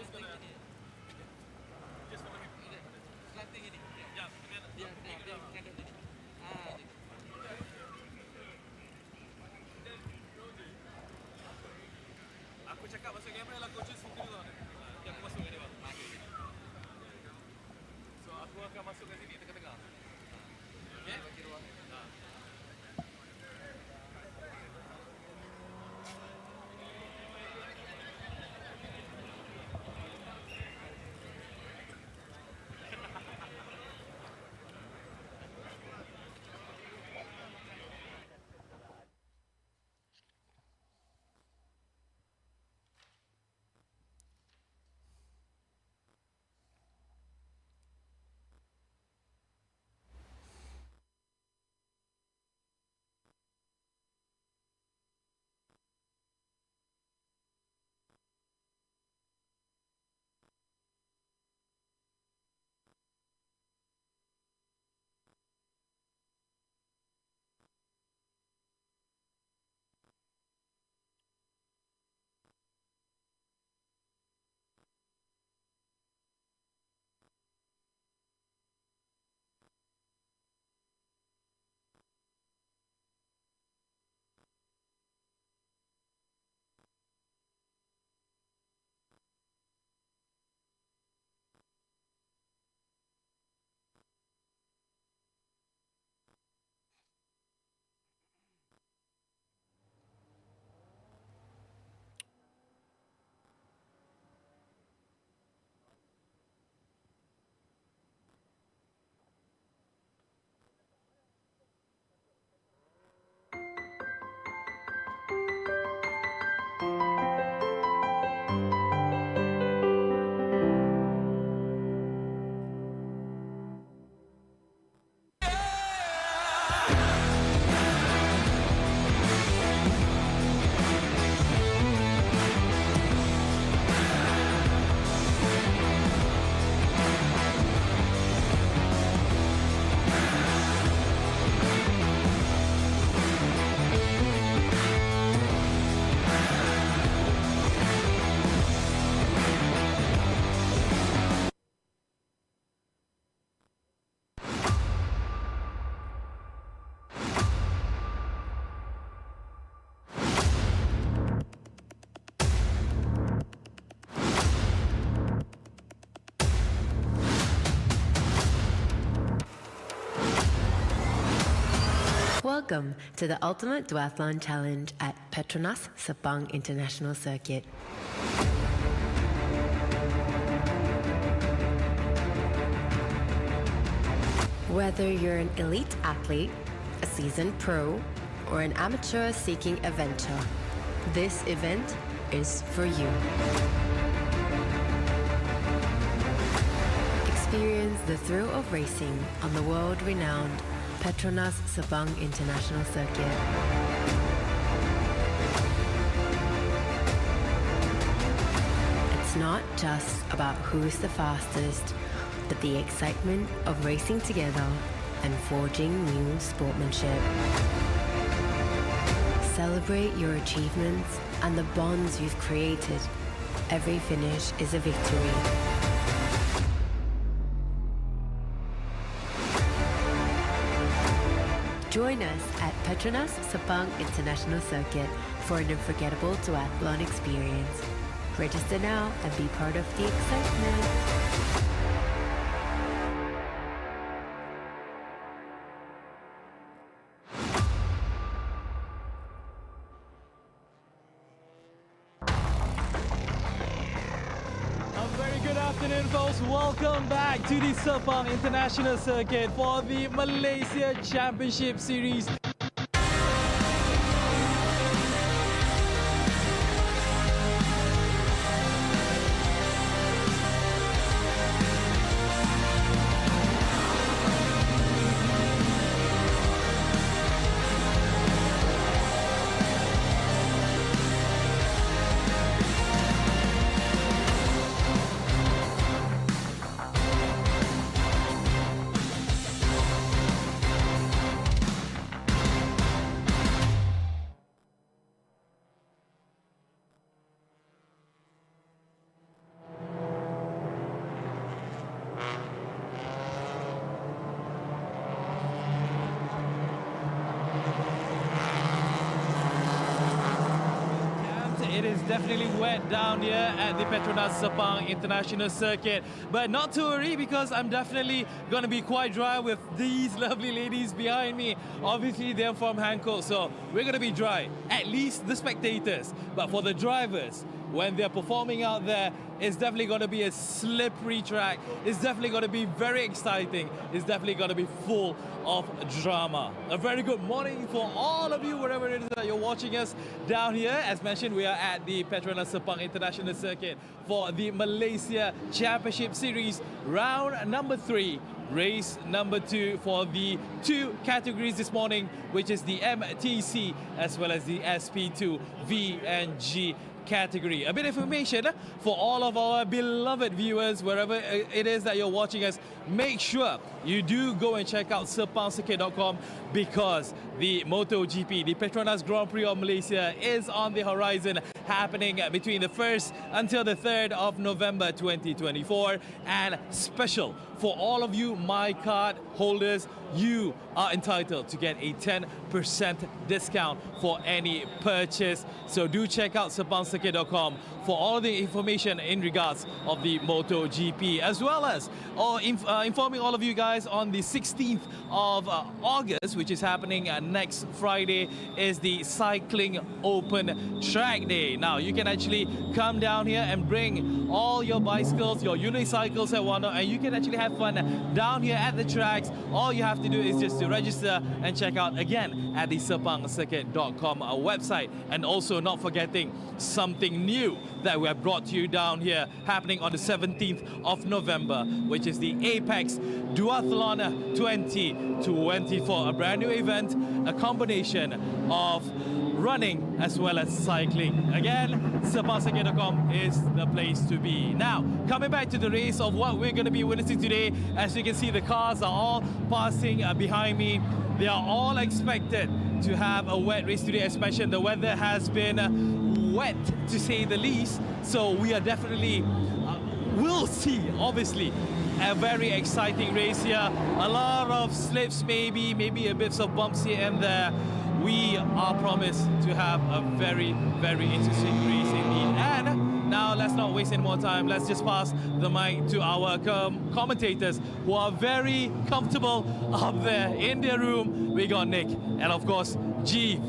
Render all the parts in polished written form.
just gonna just follow him. Slanting ini. Ya, kemudian Dia aku dia ikut dia dia. menghadap ini. Ah, gitu. Aku cakap masuk kamera lah, kau just fokus dulu. Nanti aku masuk ke dia. So aku akan masuk ke sini tengah-tengah. Okay? Bagi ruang. Welcome to the Ultimate Duathlon Challenge at Petronas Sepang International Circuit. Whether you're an elite athlete, a seasoned pro, or an amateur seeking adventure, this event is for you. Experience the thrill of racing on the world-renowned Petronas Sepang International Circuit. It's not just about who's the fastest, but the excitement of racing together and forging new sportsmanship. Celebrate your achievements and the bonds you've created. Every finish is a victory. Join us at Petronas Sepang International Circuit for an unforgettable duathlon experience. Register now and be part of the excitement. A very good afternoon, folks. Welcome back to the Sepang International Circuit for the Malaysia Championship Series. definitely wet down here at the Petronas Sepang International Circuit. But not to worry, because I'm definitely going to be quite dry with these lovely ladies behind me. Obviously, they're from Hankook, so we're going to be dry, at least the spectators. But for the drivers, when they're performing out there, it's definitely going to be a slippery track. It's definitely going to be very exciting. It's definitely going to be full of drama. A very good morning for all of you, wherever it is that you're watching us down here. As mentioned, we are at the Petronas Sepang International Circuit for the Malaysia Championship Series, round number 3. Race number 2 for the 2 categories this morning, which is the MTC as well as the SP2 V&G category. A bit of information for all of our beloved viewers, wherever it is that you're watching us. Make sure you do go and check out sepangcircuit.com, because the MotoGP, the Petronas Grand Prix of Malaysia, is on the horizon, happening between the 1st until the 3rd of November 2024. And special for all of you My Card holders, you are entitled to get a 10% discount for any purchase. So do check out sepangcircuit.com for all the information in regards of the MotoGP, as well as informing all of you guys on the 16th of August, which is happening next Friday, is the Cycling Open Track Day. Now, you can actually come down here and bring all your bicycles, your unicycles and whatnot, and you can actually have fun down here at the tracks. All you have to do is just to register and check out again at the sepangcircuit.com website. And also not forgetting something new that we have brought to you down here, happening on the 17th of November, which is the Apex Duathlon 2024, a brand new event, a combination of running as well as cycling. Again, sepangcircuit.com is the place to be. Now, coming back to the race of what we're going to be witnessing today, as you can see, the cars are all passing behind me. They are all expected to have a wet race today. As mentioned, the weather has been wet, to say the least, so we are definitely we'll see, obviously, a very exciting race here. A lot of slips, maybe a bit of bumps here and there. We are promised to have a very, very interesting race indeed. And now, let's not waste any more time. Let's just pass the mic to our commentators, who are very comfortable up there in their room. We got Nick and, of course, G.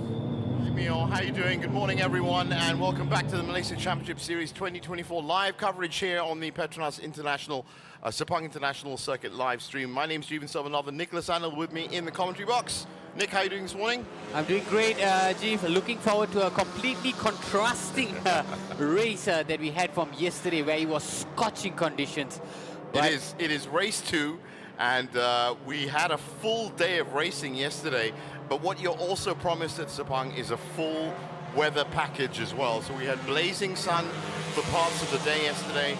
Emil, how you doing? Good morning, everyone, and welcome back to the Malaysia Championship Series 2024 live coverage here on the Petronas International, Sepang International Circuit live stream. My name's Jeevan Silvanathan, Nicholas Anil with me in the commentary box. Nick, how are you doing this morning? I'm doing great, Jeev. Looking forward to a completely contrasting race that we had from yesterday, where it was scorching conditions. It is race 2, and we had a full day of racing yesterday, but what you're also promised at Sepang is a full weather package as well. So we had blazing sun for parts of the day yesterday.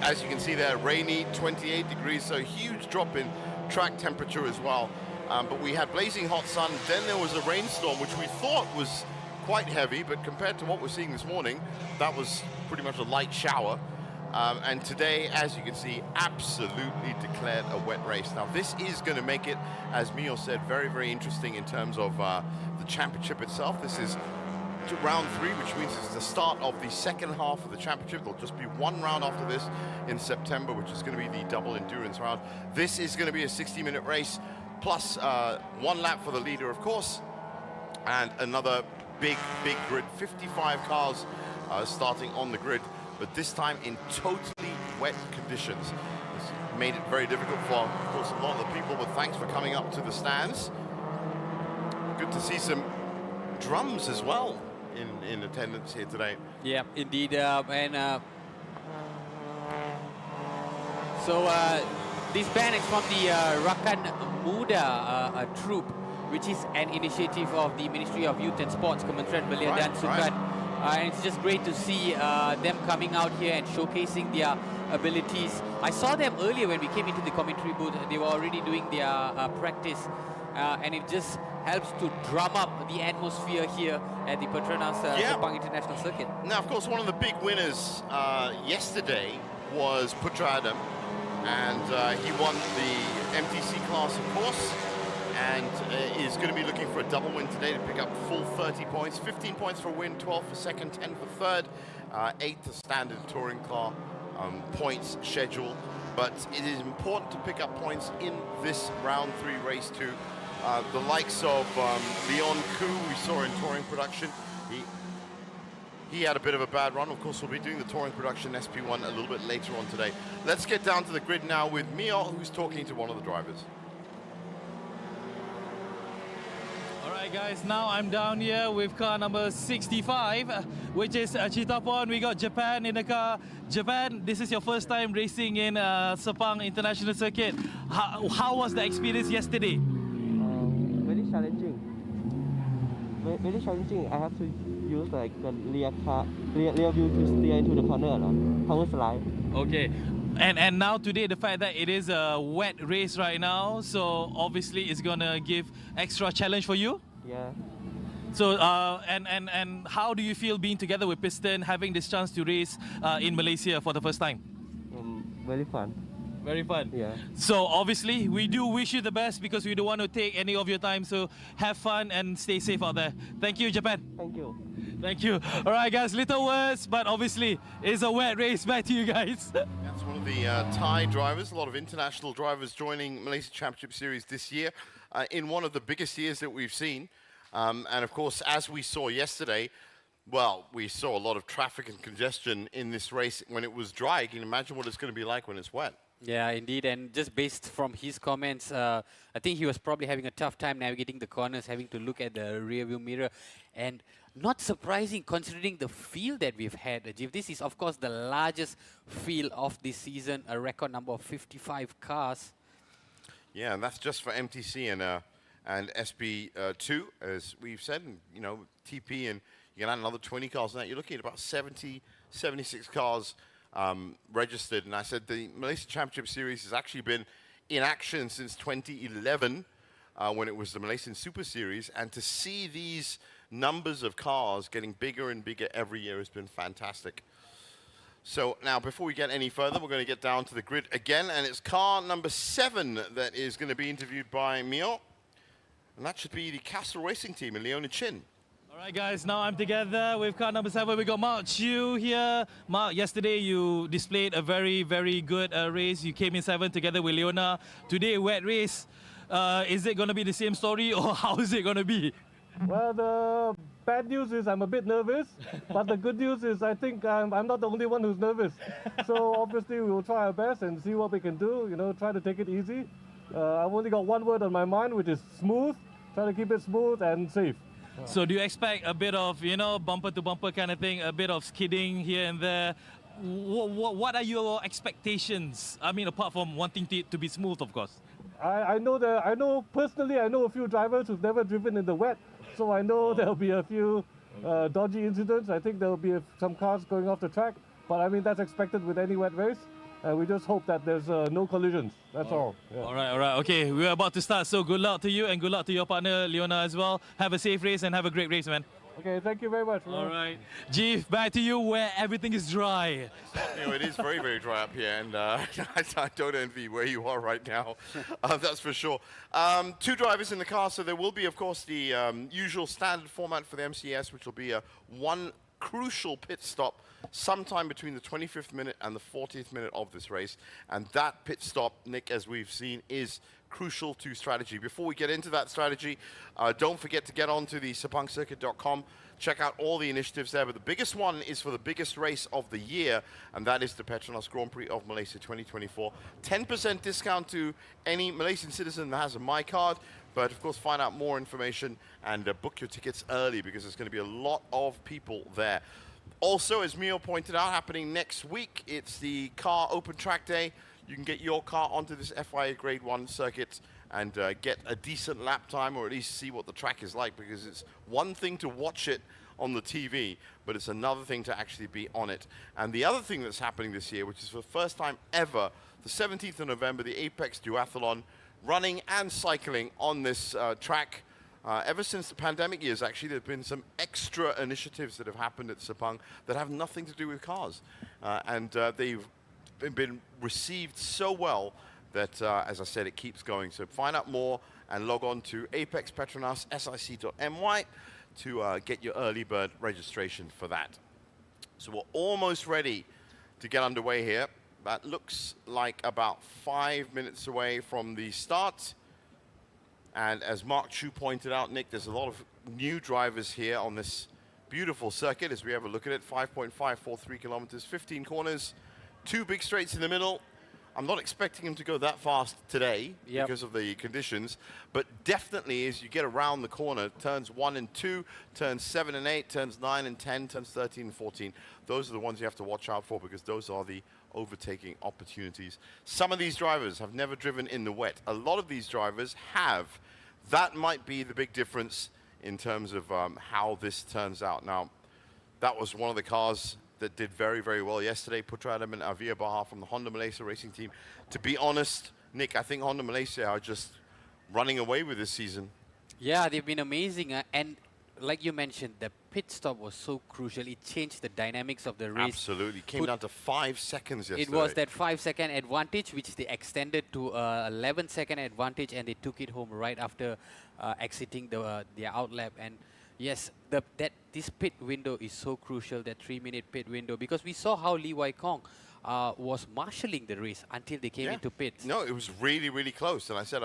As you can see there, rainy, 28 degrees, so a huge drop in track temperature as well. But we had blazing hot sun, then there was a rainstorm, which we thought was quite heavy, but compared to what we're seeing this morning, that was pretty much a light shower. And today, as you can see, absolutely declared a wet race. Now, this is going to make it, as Mio said, very, very interesting in terms of the championship itself. This is round 3, which means it's the start of the second half of the championship. There'll just be one round after this in September, which is going to be the double endurance round. This is going to be a 60-minute race, plus 1 lap for the leader, of course, and another big grid. 55 cars starting on the grid, but this time in totally wet conditions. It's made it very difficult for, of course, a lot of the people, but thanks for coming up to the stands. Good to see some drums as well in attendance here today. Yeah, indeed. This band is from the Rakan Muda troop, which is an initiative of the Ministry of Youth and Sports, Kementerian Belia dan Sukan. And it's just great to see them coming out here and showcasing their abilities. I saw them earlier when we came into the commentary booth. They were already doing their practice, and it just helps to drum up the atmosphere here at the Petronas Sepang International Circuit. Now, of course, one of the big winners yesterday was Putra Adam, and he won the MTC class, of course. and is going to be looking for a double win today to pick up full 30 points. 15 points for a win, 12 for second, 10 for third, 8 the standard touring car points schedule. But it is important to pick up points in this round 3 race too. The likes of Leon Koo, we saw in touring production. He had a bit of a bad run. Of course, we'll be doing the touring production SP1 a little bit later on today. Let's get down to the grid now with Mio, who's talking to one of the drivers. All right, guys, now I'm down here with car number 65, which is Chitapon. We got Japan in the car. Japan, this is your first time racing in Sepang International Circuit. How was the experience yesterday? Very challenging. Very challenging. I have to use like the rear view to steer into the corner, power slide. Okay. And now today, the fact that it is a wet race right now, so obviously it's gonna give extra challenge for you. Yeah. So and how do you feel being together with Piston, having this chance to race in Malaysia for the first time? Very fun. Very fun. Yeah. So obviously we do wish you the best because we don't want to take any of your time. So have fun and stay safe out there. Thank you, Japan. Thank you. Thank you. All right, guys, little words, but obviously it's a wet race. Back to you guys. That's one of the Thai drivers, a lot of international drivers joining Malaysia Championship Series this year in one of the biggest years that we've seen. And of course, as we saw yesterday, well, we saw a lot of traffic and congestion in this race when it was dry. You can imagine what it's going to be like when it's wet. Yeah, indeed. And just based from his comments, I think he was probably having a tough time navigating the corners, having to look at the rear view mirror. And not surprising considering the field that we've had, Rajiv. This is, of course, the largest field of this season, a record number of 55 cars. Yeah, and that's just for MTC and SP2, as we've said. And, you know, TP, and you can add another 20 cars on that. You're looking at about 70, 76 cars registered. And I said the Malaysia Championship Series has actually been in action since 2011 when it was the Malaysian Super Series. And to see these numbers of cars getting bigger and bigger every year has been fantastic. So now, before we get any further, we're going to get down to the grid again. And it's car number 7 that is going to be interviewed by Mio. And that should be the Castle Racing team in Leona Chin. All right, guys, now I'm together with car number 7. We got Mark Chiu here. Mark, yesterday you displayed a very, very good race. You came in 7th together with Leona. Today, wet race. Is it going to be the same story, or how is it going to be? Well, the bad news is I'm a bit nervous, but the good news is I think I'm not the only one who's nervous. So obviously we will try our best and see what we can do, you know, try to take it easy. I've only got one word on my mind, which is smooth. Try to keep it smooth and safe. So do you expect a bit of, you know, bumper to bumper kind of thing, a bit of skidding here and there? What are your expectations? I mean, apart from wanting it to be smooth, of course. I know personally, I know a few drivers who've never driven in the wet, so I know there'll be a few dodgy incidents. I think there'll be some cars going off the track, but I mean, that's expected with any wet race. And we just hope that there's no collisions. That's all. Yeah. All right. Okay, we're about to start. So good luck to you and good luck to your partner, Leona, as well. Have a safe race and have a great race, man. Okay, thank you very much. All right. Jeef, back to you where everything is dry. You know, it is very, very dry up here, and I don't envy where you are right now. That's for sure. 2 drivers in the car, so there will be, of course, the usual standard format for the MCS, which will be a 1 crucial pit stop sometime between the 25th minute and the 40th minute of this race. And that pit stop, Nick, as we've seen, is crucial to strategy. Before we get into that strategy, don't forget to get onto the sepangcircuit.com. Check out all the initiatives there, but the biggest one is for the biggest race of the year, and that is the Petronas Grand Prix of Malaysia 2024. 10% discount to any Malaysian citizen that has a My Card, but of course find out more information and book your tickets early because there's going to be a lot of people there. Also, as Mio pointed out, happening next week, it's the car open track day. You can get your car onto this FIA Grade 1 circuit and get a decent lap time, or at least see what the track is like, because it's one thing to watch it on the TV, but it's another thing to actually be on it. And the other thing that's happening this year, which is for the first time ever, the 17th of November, the Apex Duathlon, running and cycling on this track. Ever since the pandemic years, actually, there have been some extra initiatives that have happened at Sepang that have nothing to do with cars. And they've been received so well that, as I said, it keeps going. So find out more and log on to apexpetronas.sic.my to get your early bird registration for that. So we're almost ready to get underway here. That looks like about 5 minutes away from the start. And as Mark Chu pointed out, Nick, there's a lot of new drivers here on this beautiful circuit as we have a look at it. 5.543 kilometers, 15 corners, 2 big straights in the middle. I'm not expecting him to go that fast today because of the conditions, but definitely as you get around the corner, turns 1 and 2, turns 7 and 8, turns 9 and 10, turns 13 and 14. Those are the ones you have to watch out for because those are the overtaking opportunities. Some of these drivers have never driven in the wet. A lot of these drivers have. That might be the big difference in terms of how this turns out. Now, that was one of the cars that did very, very well yesterday. Putra Adam and Avia Baha from the Honda Malaysia racing team. To be honest, Nick, I think Honda Malaysia are just running away with this season. Yeah, they've been amazing. And like you mentioned, the pit stop was so crucial. It changed the dynamics of the race. Absolutely. Came down to 5 seconds yesterday. It was that 5-second advantage, which they extended to 11-second advantage, and they took it home right after exiting their outlap. And yes, this pit window is so crucial, that 3-minute pit window, because we saw how Lee Wai Kong was marshalling the race until they came into pits. No, it was really, really close. And I said,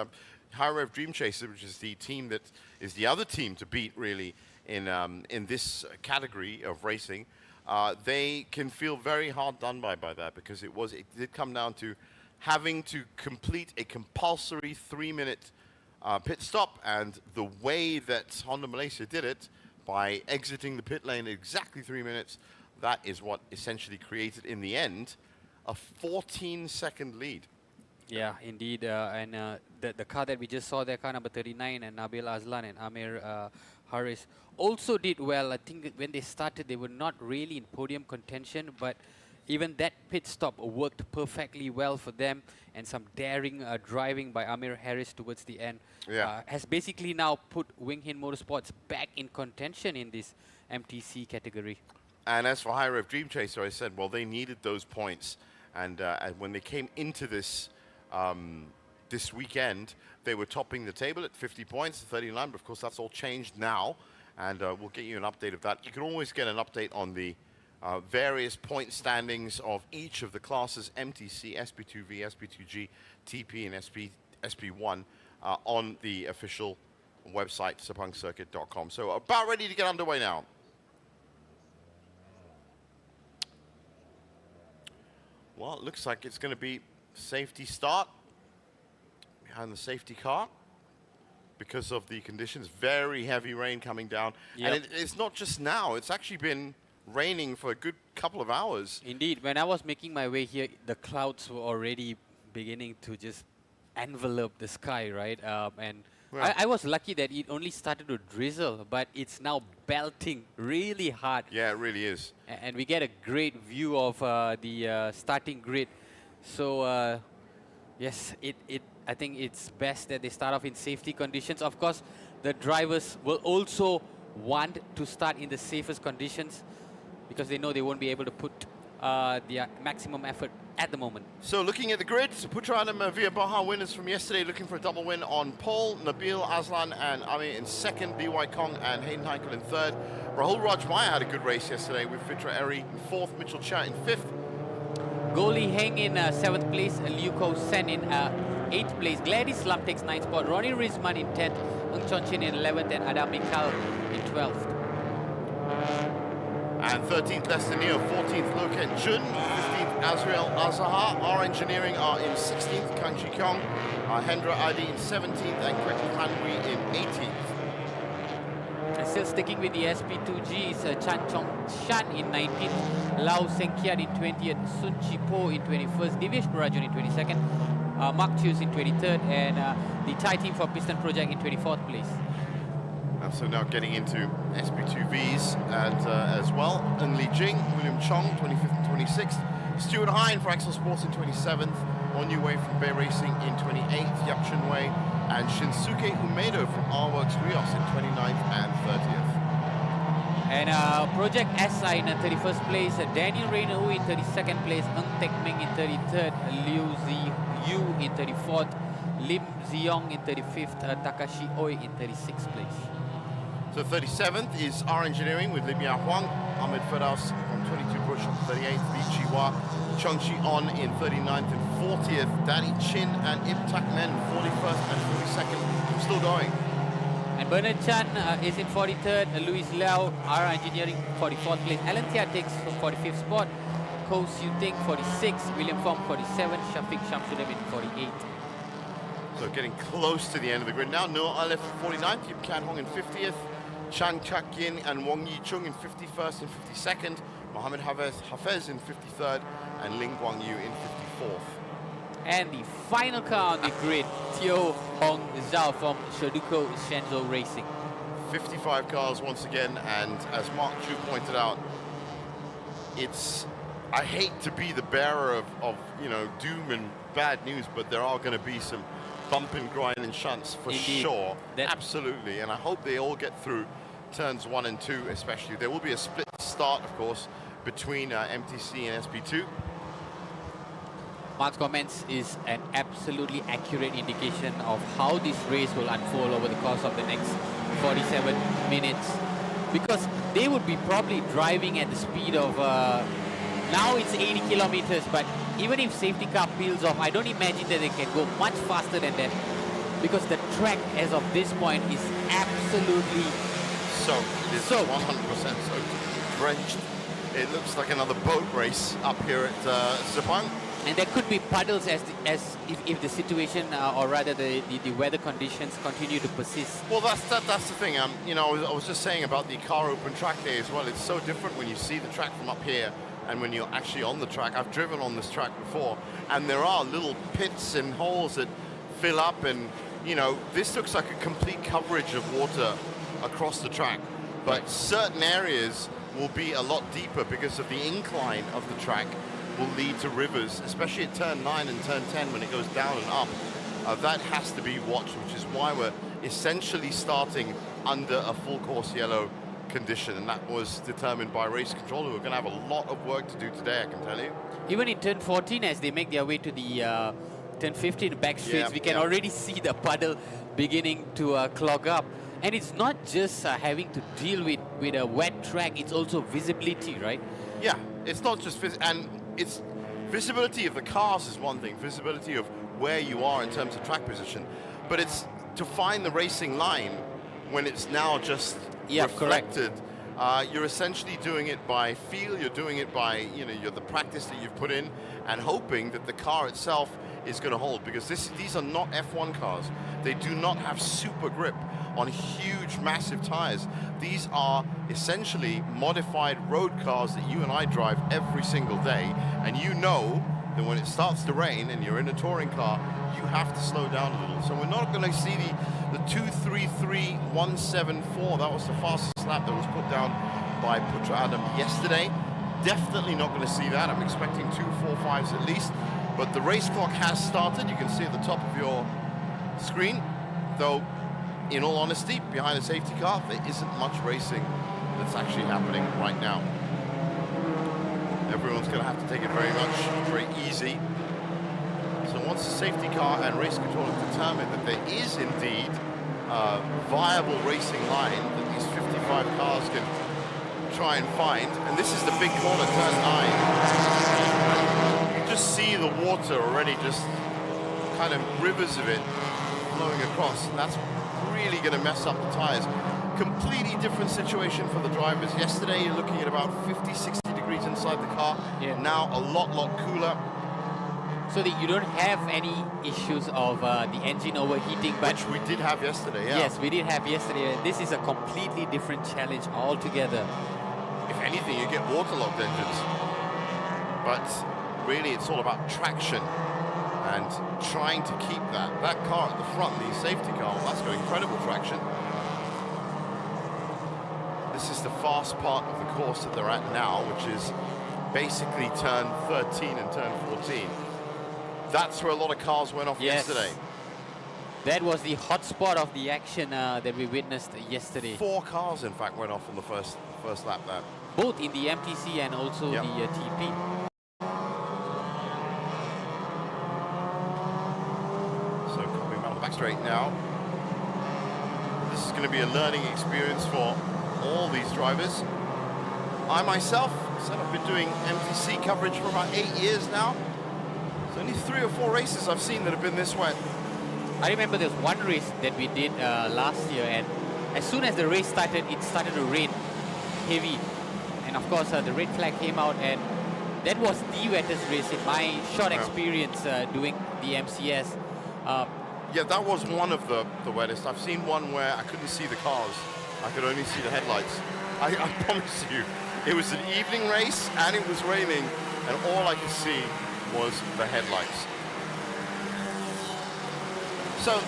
High Rev Dream Chaser, which is the team that is the other team to beat, really, in this category of racing, they can feel very hard done by that, because it did come down to having to complete a compulsory 3-minute pit stop, and the way that Honda Malaysia did it, by exiting the pit lane at exactly 3 minutes, that is what essentially created, in the end, a 14-second lead. Yeah, indeed. And the car that we just saw there, car number 39, and Nabil Azlan and Amir Haris, also did well. I think when they started, they were not really in podium contention, but even that pit stop worked perfectly well for them, and some daring driving by Amir Harris towards the end has basically now put Wing Hin Motorsports back in contention in this MTC category. And as for High Rev Dream Chaser, I said, well, they needed those points, and when they came into this this weekend, they were topping the table at 50 points, 39, but of course that's all changed now, and we'll get you an update of that. You can always get an update on the various point standings of each of the classes, MTC, SP2V, SP2G, TP, and SP1, on the official website, sepangcircuit.com. So about ready to get underway now. Well, it looks like it's going to be safety start behind the safety car because of the conditions. Very heavy rain coming down. Yep. And it's not just now. It's actually been raining for a good couple of hours. Indeed. When I was making my way here, the clouds were already beginning to just envelope the sky, right? And I was lucky that it only started to drizzle, but it's now belting really hard. Yeah, it really is. And we get a great view of the starting grid. So, yes, I think it's best that they start off in safety conditions. Of course, the drivers will also want to start in the safest conditions because they know they won't be able to put their maximum effort at the moment. So looking at the grid, Putra Adam Via Baha winners from yesterday, looking for a double win on pole. Nabil Azlan and Amir in second, Lee Wai Kong and Hayden Heikel in third. Rahul Rajmaya had a good race yesterday with Fitra Eri in fourth, Mitchell Chia in fifth. Goalie Heng in 7th place, Liu Ko Sen in 8th place. Gladys Lam takes 9th spot, Ronnie Rizman in 10th, Ng Chon Chin in 11th, and Adam Mikal in 12th. And 13th, Lester Neo, 14th, Loken Jun, 15th, Azrael Azahar. Our engineering are in 16th, Kang Chi Kyong, Hendra Adi in 17th, and Greg Hanwi in 18th. And still sticking with the SP2G is Chan Chong Shan in 19th, Lau Seng Kiat in 20th, Sun Chi Po in 21st, Divesh Purajan in 22nd, Mark Chius in 23rd, and the Thai team for Piston Project in 24th place. And so now getting into SP2Vs and as well, Ng Li Jing, William Chong, 25th and 26th, Stuart Hine for Axel Sports in 27th, On Yu Wei from Bay Racing in 28th, Yap Chun Wei, and Shinsuke Umedo from R-Works Rios in 29th and 30th. And Project SI in 31st place, Daniel Reynaud in 32nd place, Ng Tek Ming in 33rd, Liu Zi Yu in 34th, Lim Ziong in 35th, Takashi Oi in 36th place. So 37th is R Engineering with Lim Ya Huang, Ahmed Firdaus from 22 Bush on 38th, Li Chiwa, Chung Chi On in 39th and 40th, Danny Chin and Ip Tak Men 41st and 42nd. Still going. And Bernard Chan is in 43rd, Luis Liao, R Engineering 44th place, Alan Tia takes 45th spot, Ko Siu Ting 46th, William Fong 47th, Shafiq Shamsuddin in 48th. So getting close to the end of the grid now. Noah Alef in 49th, Yip Kan Hong in 50th, Chan Kak Yin and Wong Yi Chung in 51st and 52nd, Mohammed Hafez in 53rd, and Ling Guang Yu in 54th. And the final car on the grid, Teo Hong Zhao from Shoduko Shenzhou Racing. 55 cars once again, and as Mark Chu pointed out, I hate to be the bearer of you know, doom and bad news, but there are going to be some bump and grind and shunts for Indeed. sure. Absolutely, and I hope they all get through turns 1 and 2 especially. There will be a split start, of course, between MTC and SP2. Mark's comments is an absolutely accurate indication of how this race will unfold over the course of the next 47 minutes. Because they would be probably driving at the speed of, now it's 80 kilometers, but even if safety car peels off, I don't imagine that they can go much faster than that. Because the track as of this point is absolutely soaked. It is 100% soaked, drenched. It looks like another boat race up here at Sepang. And there could be puddles if the situation, or rather the weather conditions continue to persist. Well, that's the thing. You know, I was just saying about the car open track day as well. It's so different when you see the track from up here and when you're actually on the track. I've driven on this track before, and there are little pits and holes that fill up, and you know, this looks like a complete coverage of water across the track. But certain areas will be a lot deeper because of the incline of the track will lead to rivers, especially at turn 9 and turn 10 when it goes down and up. That has to be watched, which is why we're essentially starting under a full course yellow condition, and that was determined by race control, who are going to have a lot of work to do today, I can tell you. Even in turn 14, as they make their way to the turn 15 back straights, we can already see the puddle beginning to clog up. And it's not just having to deal with a wet track, it's also visibility, right? Yeah, it's not just it's visibility of the cars is one thing, visibility of where you are in terms of track position, but it's to find the racing line when it's now just reflected. You're essentially doing it by feel, you're doing it by, you know, the practice that you've put in and hoping that the car itself is going to hold, because these are not F1 cars. They do not have super grip on huge, massive tires. These are essentially modified road cars that you and I drive every single day, and you know that when it starts to rain and you're in a touring car, you have to slow down a little. So we're not going to see the 2:33.174. That was the fastest lap that was put down by Putra Adam yesterday. Definitely not going to see that. I'm expecting 2:45s at least. But the race clock has started. You can see at the top of your screen, though, in all honesty, behind a safety car, there isn't much racing that's actually happening right now. Everyone's going to have to take it very easy. So once the safety car and race control have determined that there is indeed a viable racing line that these 55 cars can try and find, and this is the big corner, turn 9. You just see the water already, just kind of rivers of it flowing across, and that's really going to mess up the tires. Completely different situation for the drivers. Yesterday you're looking at about 50-60 degrees inside the car. Now a lot cooler. So that you don't have any issues of the engine overheating, but which we did have yesterday. Yes, we did have yesterday. This is a completely different challenge altogether. If anything, you get waterlogged engines, but really it's all about traction and trying to keep that car at the front, the safety car, well, that's got incredible traction. This is the fast part of the course that they're at now, which is basically turn 13 and turn 14. That's where a lot of cars went off yesterday. That was the hot spot of the action that we witnessed yesterday. 4 cars, in fact, went off on the first lap there. Both in the MTC and also Yep. the TP. So coming around the back straight now. This is going to be a learning experience for all these drivers. I myself said I've been doing MTC coverage for about 8 years now. There's only 3 or 4 races I've seen that have been this wet. I remember there's one race that we did last year, and as soon as the race started, it started to rain heavy. And of course, the red flag came out, and that was the wettest race in my short experience doing the MCS. Yeah, that was one of the wettest. I've seen one where I couldn't see the cars. I could only see the headlights. I promise you, it was an evening race and it was raining, and all I could see was the headlights. So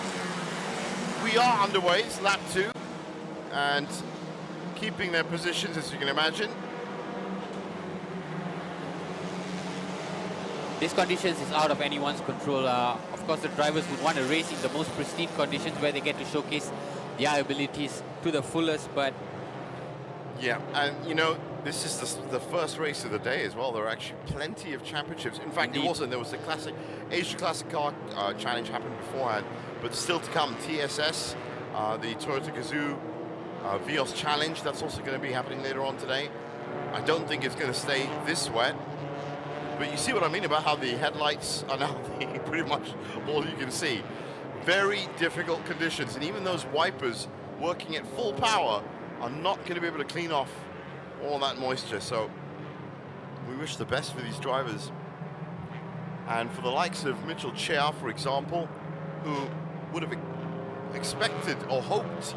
we are underway. It's lap 2, and keeping their positions, as you can imagine. These conditions is out of anyone's control. Of course, the drivers would want to race in the most pristine conditions where they get to showcase their abilities to the fullest, but yeah, and you know, this is the first race of the day as well. There are actually plenty of championships. In fact, Indeed. there was the classic Asia Classic Car Challenge happened beforehand, but still to come. TSS, the Toyota Gazoo Vios Challenge, that's also going to be happening later on today. I don't think it's going to stay this wet, but you see what I mean about how the headlights are now pretty much all you can see. Very difficult conditions, and even those wipers working at full power are not going to be able to clean off all that moisture. So we wish the best for these drivers. And for the likes of Mitchell Chia, for example, who would have expected or hoped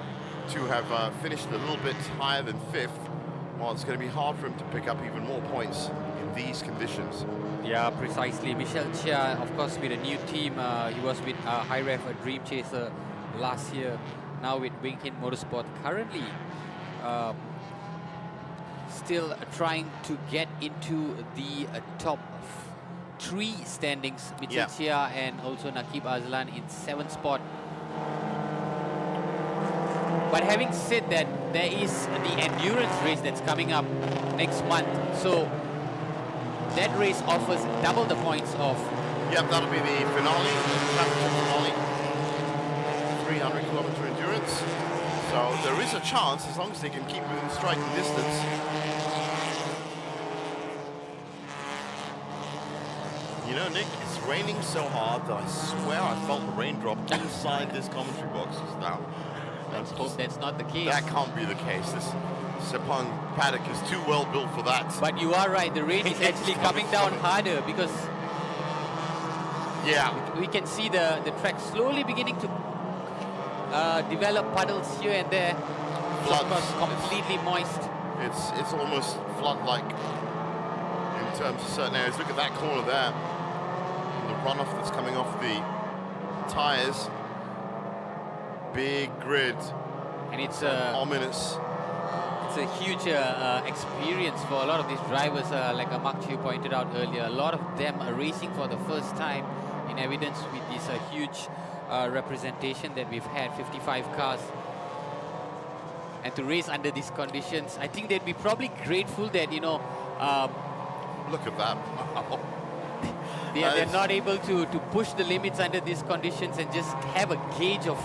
to have finished a little bit higher than 5th, well, it's going to be hard for him to pick up even more points in these conditions. yeah, precisely. Michel Chia, of course, with a new team. He was with High Ref, a Dream Chaser last year. Now with Wingkin Motorsport. Currently, still trying to get into the top 3 standings. Michel Chia and also Nakib Azlan in 7th spot. But having said that, there is the endurance race that's coming up next month. So that race offers double the points of. Yep, that'll be the finale, championship finale. 300-kilometer endurance. So there is a chance, as long as they can keep within striking distance. You know, Nick, it's raining so hard that I swear I felt a raindrop inside this commentary box just now. Let's hope that's not the case. That can't be the case. This Sepang paddock is too well built for that. But you are right, the rain is actually coming down harder because we can see the track slowly beginning to develop puddles here and there. Floods. Of course, completely moist. It's almost flood-like in terms of certain areas. Look at that corner there. The runoff that's coming off the tyres. Big grid. And it's ominous. It's a huge experience for a lot of these drivers, like Mark Chiu pointed out earlier. A lot of them are racing for the first time, in evidence with this huge representation that we've had, 55 cars. And to race under these conditions, I think they'd be probably grateful that, you know, look at that. they're not able to push the limits under these conditions and just have a gauge of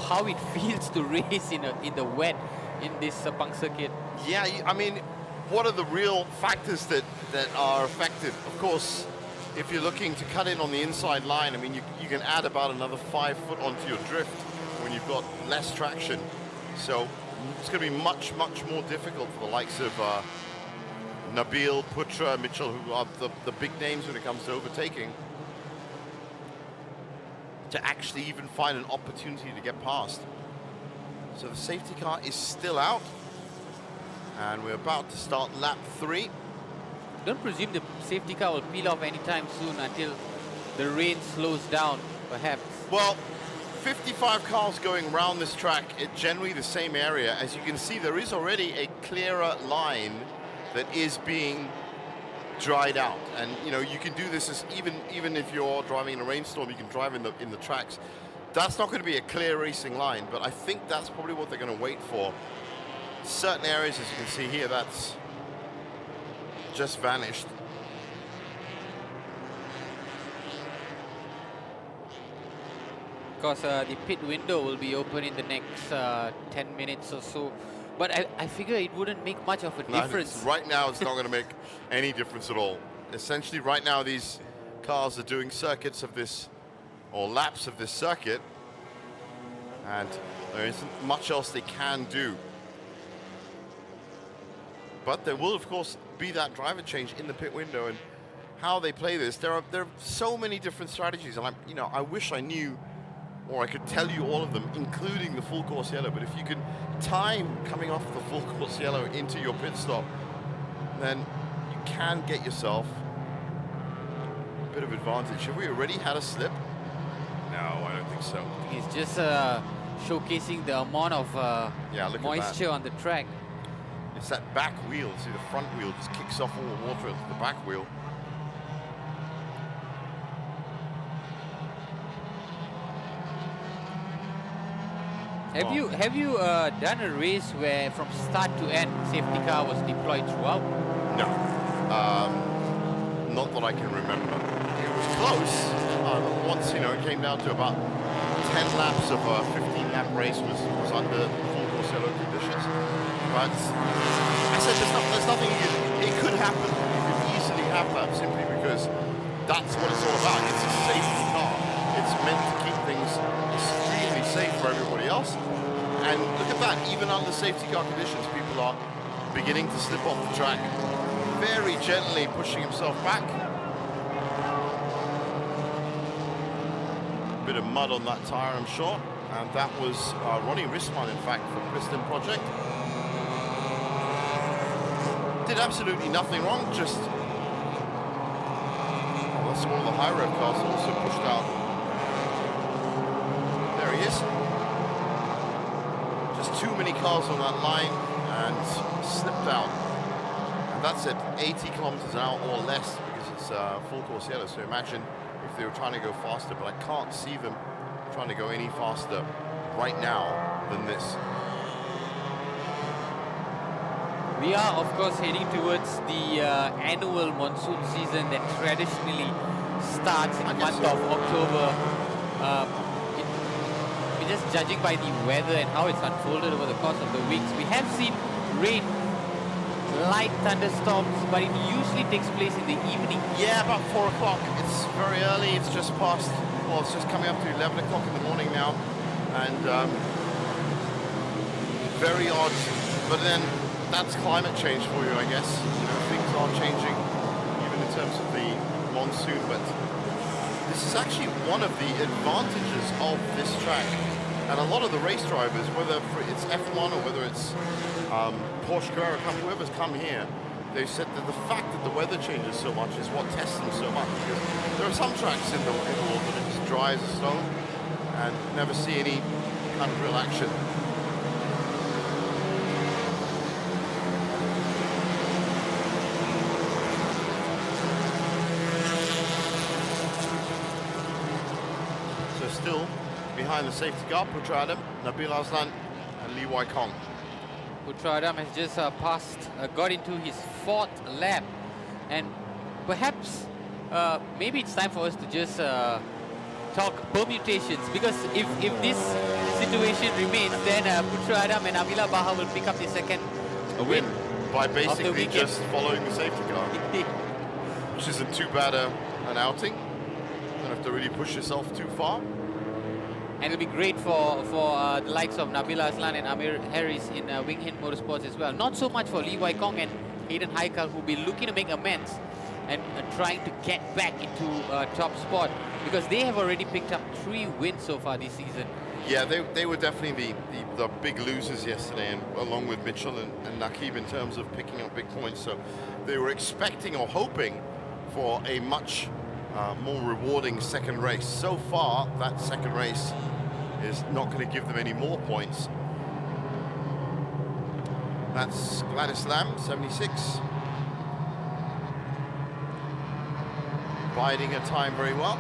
how it feels to race in the wet in this Sepang circuit. Yeah, I mean, what are the real factors that are affected? Of course, if you're looking to cut in on the inside line, I mean, you can add about another 5 foot onto your drift when you've got less traction. So it's going to be much, much more difficult for the likes of Nabil, Putra, Mitchell, who are the big names when it comes to overtaking, to actually even find an opportunity to get past. So the safety car is still out, and we're about to start lap 3. Don't presume the safety car will peel off anytime soon until the rain slows down, perhaps. Well, 55 cars going around this track at generally the same area. As you can see, there is already a clearer line that is being dried out, and you know, you can do this as even if you're driving in a rainstorm, you can drive in the tracks. That's not going to be a clear racing line, but I think that's probably what they're going to wait for certain areas, as you can see here, that's just vanished. Of course, the pit window will be open in the next 10 minutes or so. But I figure it wouldn't make much of a difference. Right now, it's not going to make any difference at all. Essentially, right now, these cars are doing circuits of this, or laps of this circuit, and there isn't much else they can do. But there will, of course, be that driver change in the pit window, and how they play this. There are so many different strategies, and I wish I knew, or I could tell you all of them, including the full course yellow. But if you can time coming off the full course yellow into your pit stop, then you can get yourself a bit of advantage. Have we already had a slip? No, I don't think so. He's just showcasing the amount of moisture on the track. It's that back wheel. See, the front wheel just kicks off all the water into the back wheel. Have you done a race where from start to end safety car was deployed throughout? No, not that I can remember. It was close. Once, it came down to about 10 laps of a 15-lap race was under full course yellow conditions. But I said there's nothing. It could happen. You could easily have that simply because that's what it's all about. It's a safety car. It's meant to keep things extremely safe for everybody else. And look at that, even under safety car conditions, people are beginning to slip off the track, very gently pushing himself back. A bit of mud on that tyre, I'm sure. And that was Ronnie Risman, in fact, from Piston Project. Did absolutely nothing wrong, just... Well, that's one of the high rev cars also pushed out. There he is. Just too many cars on that line and slipped out. And that's at 80 kilometers an hour or less because it's full course yellow. So imagine if they were trying to go faster, but I can't see them trying to go any faster right now than this. We are, of course, heading towards the annual monsoon season that traditionally starts in the month of October. Just judging by the weather and how it's unfolded over the course of the weeks, we have seen rain, light thunderstorms, but it usually takes place in the evening. Yeah, about 4 o'clock. It's very early. It's just past, well, it's just coming up to 11 o'clock in the morning now. And very odd. But then that's climate change for you, I guess. Things are changing, even in terms of the monsoon. But this is actually one of the advantages of this track. And a lot of the race drivers, whether it's F1 or whether it's Porsche Carrera, whoever's come here, they've said that the fact that the weather changes so much is what tests them so much. Because there are some tracks in the world that are just dry as a stone and never see any kind of real action. So still behind the safety car, Putra Adam, Nabil Aslan and Lee Wai Kong. Putra Adam has just got into his 4th lap, and perhaps maybe it's time for us to just talk permutations, because if this situation remains, then Putra Adam and Avila Baha will pick up the second win by basically just following the safety car, which isn't too bad an outing. Don't have to really push yourself too far. And it'll be great for the likes of Nabil Aslan and Amir Harris in Wing Hit Motorsports as well. Not so much for Lee Wai Kong and Hayden Haikal, who'll be looking to make amends and trying to get back into top spot, because they have already picked up 3 wins so far this season. Yeah, they were definitely the big losers yesterday, and along with Mitchell and Nakib in terms of picking up big points. So they were expecting or hoping for a much more rewarding second race. So far, that second race is not going to give them any more points. That's Gladys Lamb, 76. Biding her time very well.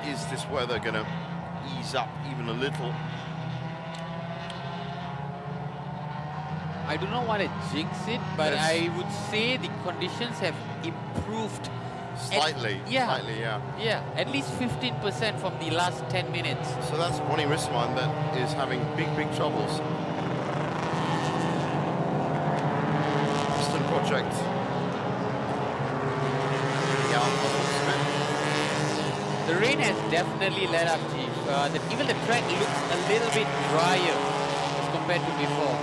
is this weather going to ease up even a little? I do not want to jinx it, but Yes. I would say the conditions have improved. Slightly, yeah. slightly, yeah. Yeah, at least 15% from the last 10 minutes. So that's Ronnie Risman that is having big troubles. Piston project. The rain has definitely let up, Chief. Even the track looks a little bit drier as compared to before.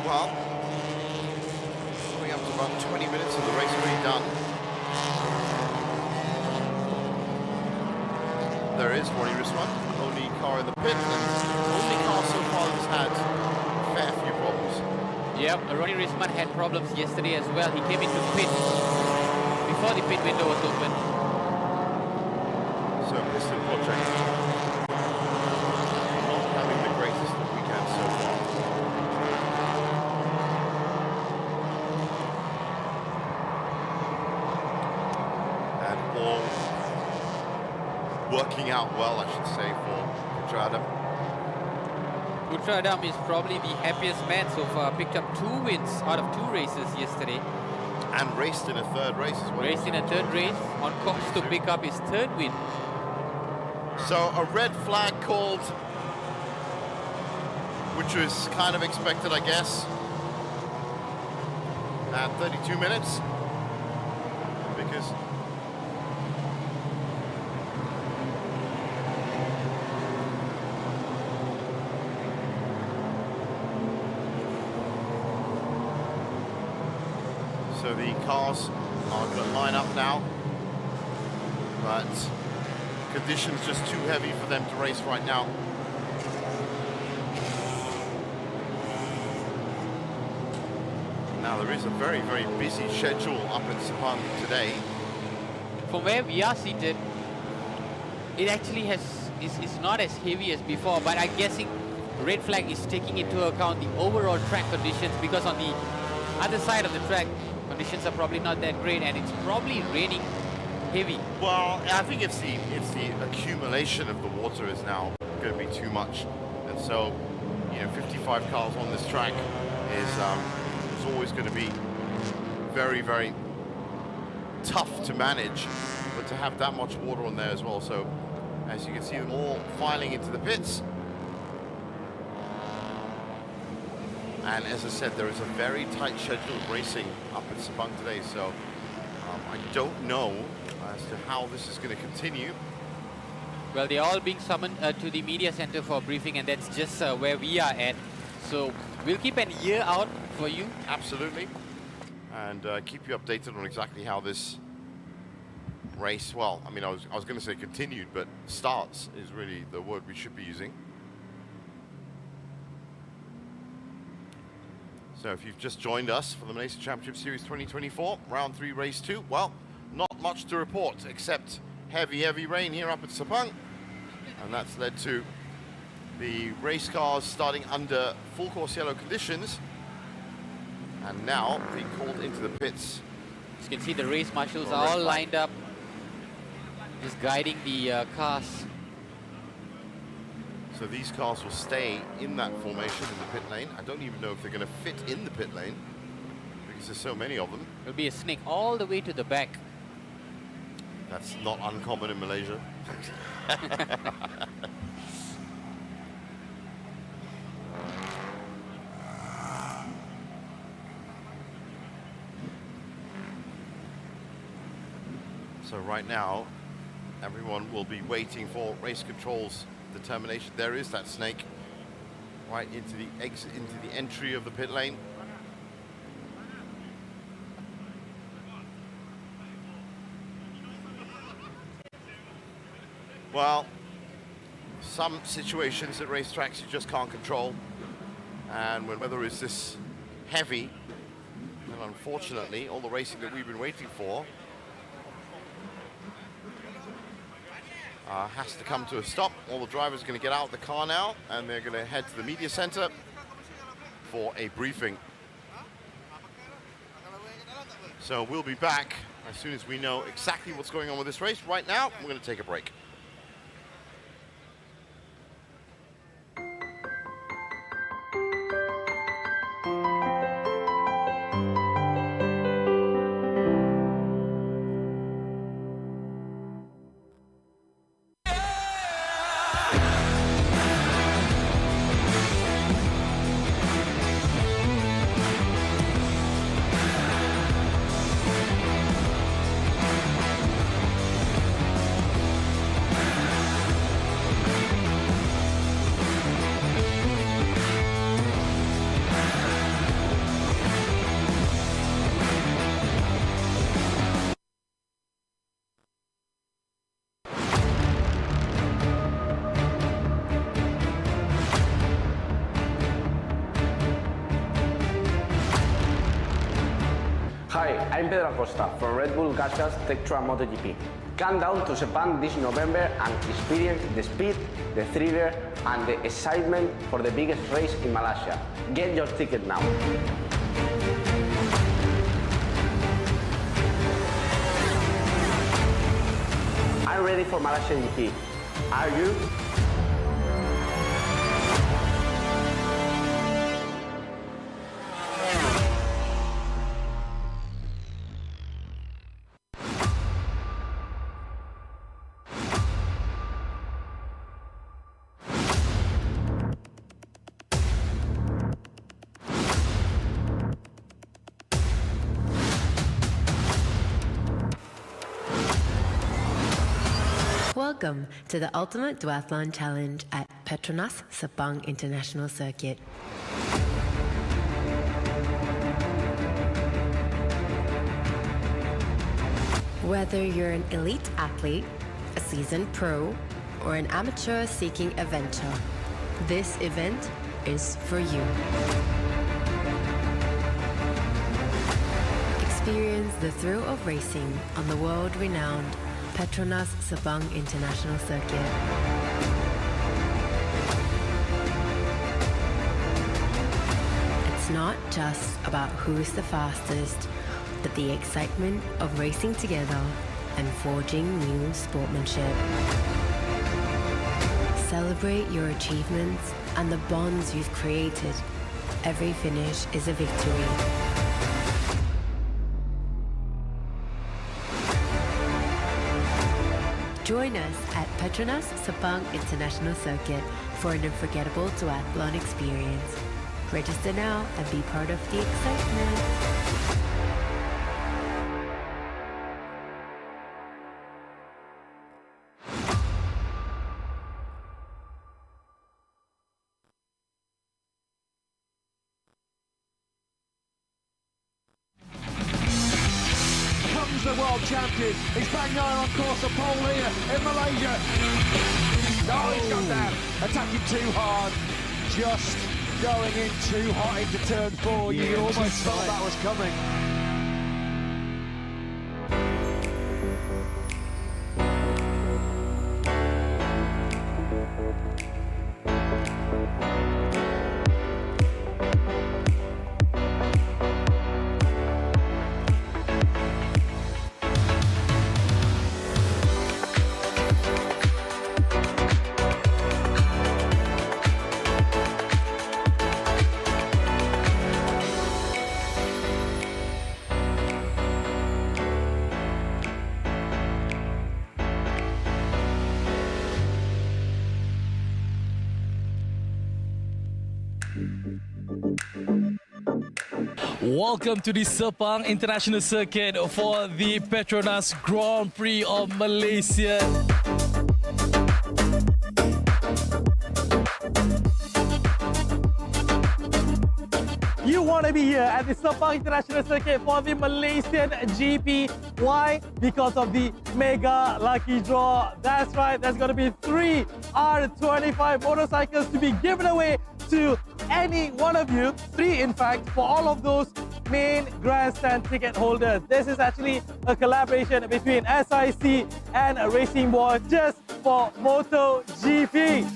Well, coming up to about 20 minutes of the race already done. There is Ronnie Risman, only car in the pit, and only car so far that's had a fair few problems. Yep, Ronnie Risman had problems yesterday as well. He came into pit before the pit window was open. So Piston project not having the greatest weekend so far. And all working out well, I should say, for Putra. Putra Adam is probably the happiest man so far. Picked up 2 wins out of 2 races yesterday. And raced in a third race as well. Raced in a third race, on course to pick up his 3rd win. So a red flag called, which was kind of expected, I guess, at 32 minutes. Because so the cars are going to line up now, but conditions just too heavy for them to race right now. Now there is a very busy schedule up in Sepang today. From where we are seated, it actually is not as heavy as before, but I'm guessing red flag is taking into account the overall track conditions, because on the other side of the track, conditions are probably not that great, and it's probably raining heavy. Well, I think it's the accumulation of the water is now going to be too much, and so 55 cars on this track is always going to be very tough to manage, but to have that much water on there as well. So as you can see them all filing into the pits, and as I said, there is a very tight schedule of racing up at Sepang today, so I don't know as to how this is going to continue. Well, they're all being summoned to the media center for a briefing, and that's just where we are at. So we'll keep an ear out for you. Absolutely. And keep you updated on exactly how this race, well, I mean, I was going to say continued, but starts is really the word we should be using. So if you've just joined us for the Malaysia Championship Series 2024, round 3, race 2, well, not much to report except heavy rain here up at Sepang, and that's led to the race cars starting under full course yellow conditions and now being called into the pits. As you can see, the race marshals are all lined up, just guiding the cars. So these cars will stay in that formation in the pit lane. I don't even know if they're going to fit in the pit lane because there's so many of them. It'll be a snake all the way to the back. That's not uncommon in Malaysia. So right now, everyone will be waiting for race control's determination. There is that snake right into the exit, into the entry of the pit lane. Well, some situations at racetracks you just can't control, and when weather is this heavy, and unfortunately all the racing that we've been waiting for has to come to a stop. All the drivers are going to get out of the car now, and they're going to head to the media center for a briefing. So we'll be back as soon as we know exactly what's going on with this race. Right now, we're going to take a break. I'm Pedro Acosta from Red Bull Gasgas Tech Track MotoGP. Come down to Sepang this November and experience the speed, the thriller, and the excitement for the biggest race in Malaysia. Get your ticket now. I'm ready for Malaysia GP. Are you? Welcome to the Ultimate Duathlon Challenge at Petronas Sepang International Circuit. Whether you're an elite athlete, a seasoned pro, or an amateur seeking adventure, this event is for you. Experience the thrill of racing on the world-renowned Petronas Sepang International Circuit. It's not just about who's the fastest, but the excitement of racing together and forging new sportsmanship. Celebrate your achievements and the bonds you've created. Every finish is a victory. Join us at Petronas Sepang International Circuit for an unforgettable duathlon experience. Register now and be part of the excitement. The world champion. He's bang nine on course, a pole here in Malaysia. Oh, he's gone down, attacking too hard, just going in too hot into turn 4. Yeah, you almost felt that was coming. Welcome to the Sepang International Circuit for the Petronas Grand Prix of Malaysia. You want to be here at the Sepang International Circuit for the Malaysian GP. Why? Because of the mega lucky draw. That's right, there's going to be 3 R25 motorcycles to be given away to any one of you. 3 in fact, for all of those main grandstand ticket holders. This is actually a collaboration between SIC and Racing Boy just for MotoGP.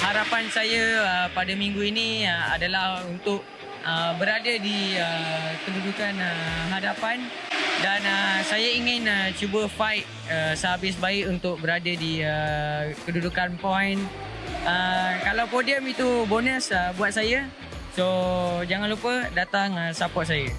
harapan saya pada minggu ini adalah untuk berada di kedudukan hadapan dan saya ingin cuba fight sehabis baik untuk berada di kedudukan poin. Kalau podium itu bonus buat saya, so jangan lupa datang support saya.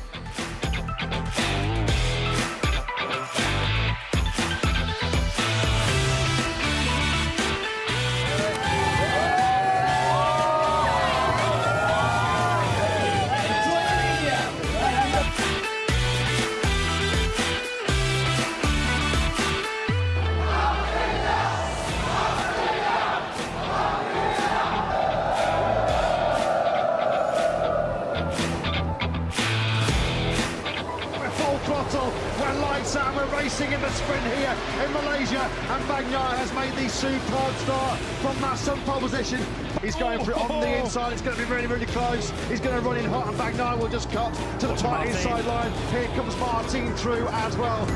Racing in the sprint here in Malaysia, and Bagnaia has made the superb start from that some pole position. He's going for it on the inside. It's going to be really, really close. He's going to run in hot, and Bagnaia will just cut to the tight inside line. Here comes Martin through as well.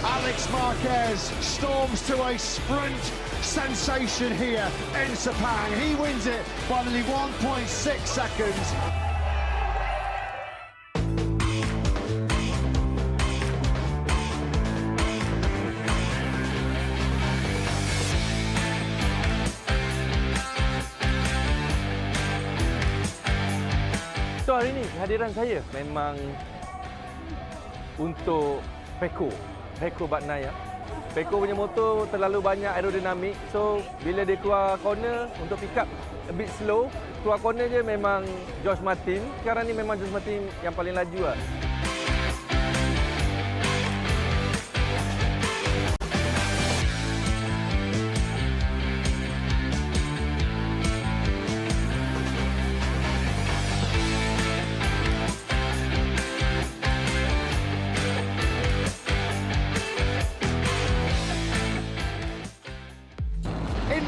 Alex Marquez storms to a sprint sensation here in Sepang. He wins it by nearly 1.6 seconds. So hari ni kehadiran saya memang untuk Peko Bagnaia. Peko punya motor terlalu banyak aerodinamik, so bila dia keluar corner untuk pick up a bit slow, keluar corner je memang George Martin. Sekarang ni memang George Martin yang paling laju lah.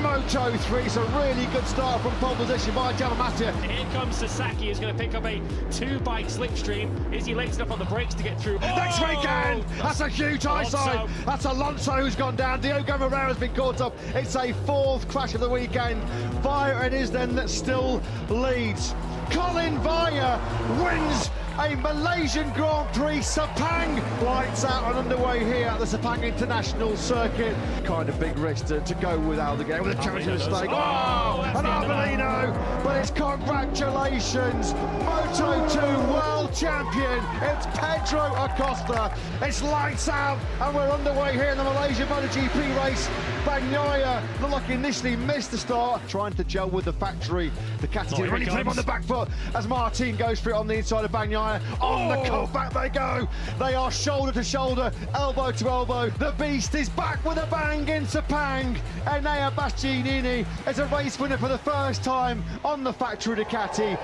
Moto 3, it's a really good start from pole position by Jalamatia. Here comes Sasaki, who's going to pick up a 2-bike slipstream. Is he late enough on the brakes to get through? Next weekend! That's a huge high sign. That's Alonso who's gone down. Diogo Moreira's been caught up. It's a 4th crash of the weekend. Vaya it is then that still leads. Colin Vaya wins a Malaysian Grand Prix. Sepang lights out and underway here at the Sepang International Circuit. Kind of big risk to go without the game with a championship stake. Oh, and Arbolino, but it's congratulations, Moto 2 world champion. It's Pedro Acosta. It's lights out and we're underway here in the Malaysia MotoGP race. Bagnaia looked like he initially missed the start, trying to gel with the factory. The Ducati really put him on the back foot as Martin goes for it on the inside of Bagnaia. On the cutback they go. They are shoulder to shoulder, elbow to elbow. The beast is back with a bang in Sepang. Enea Bastianini is a race winner for the first time on the factory Ducati.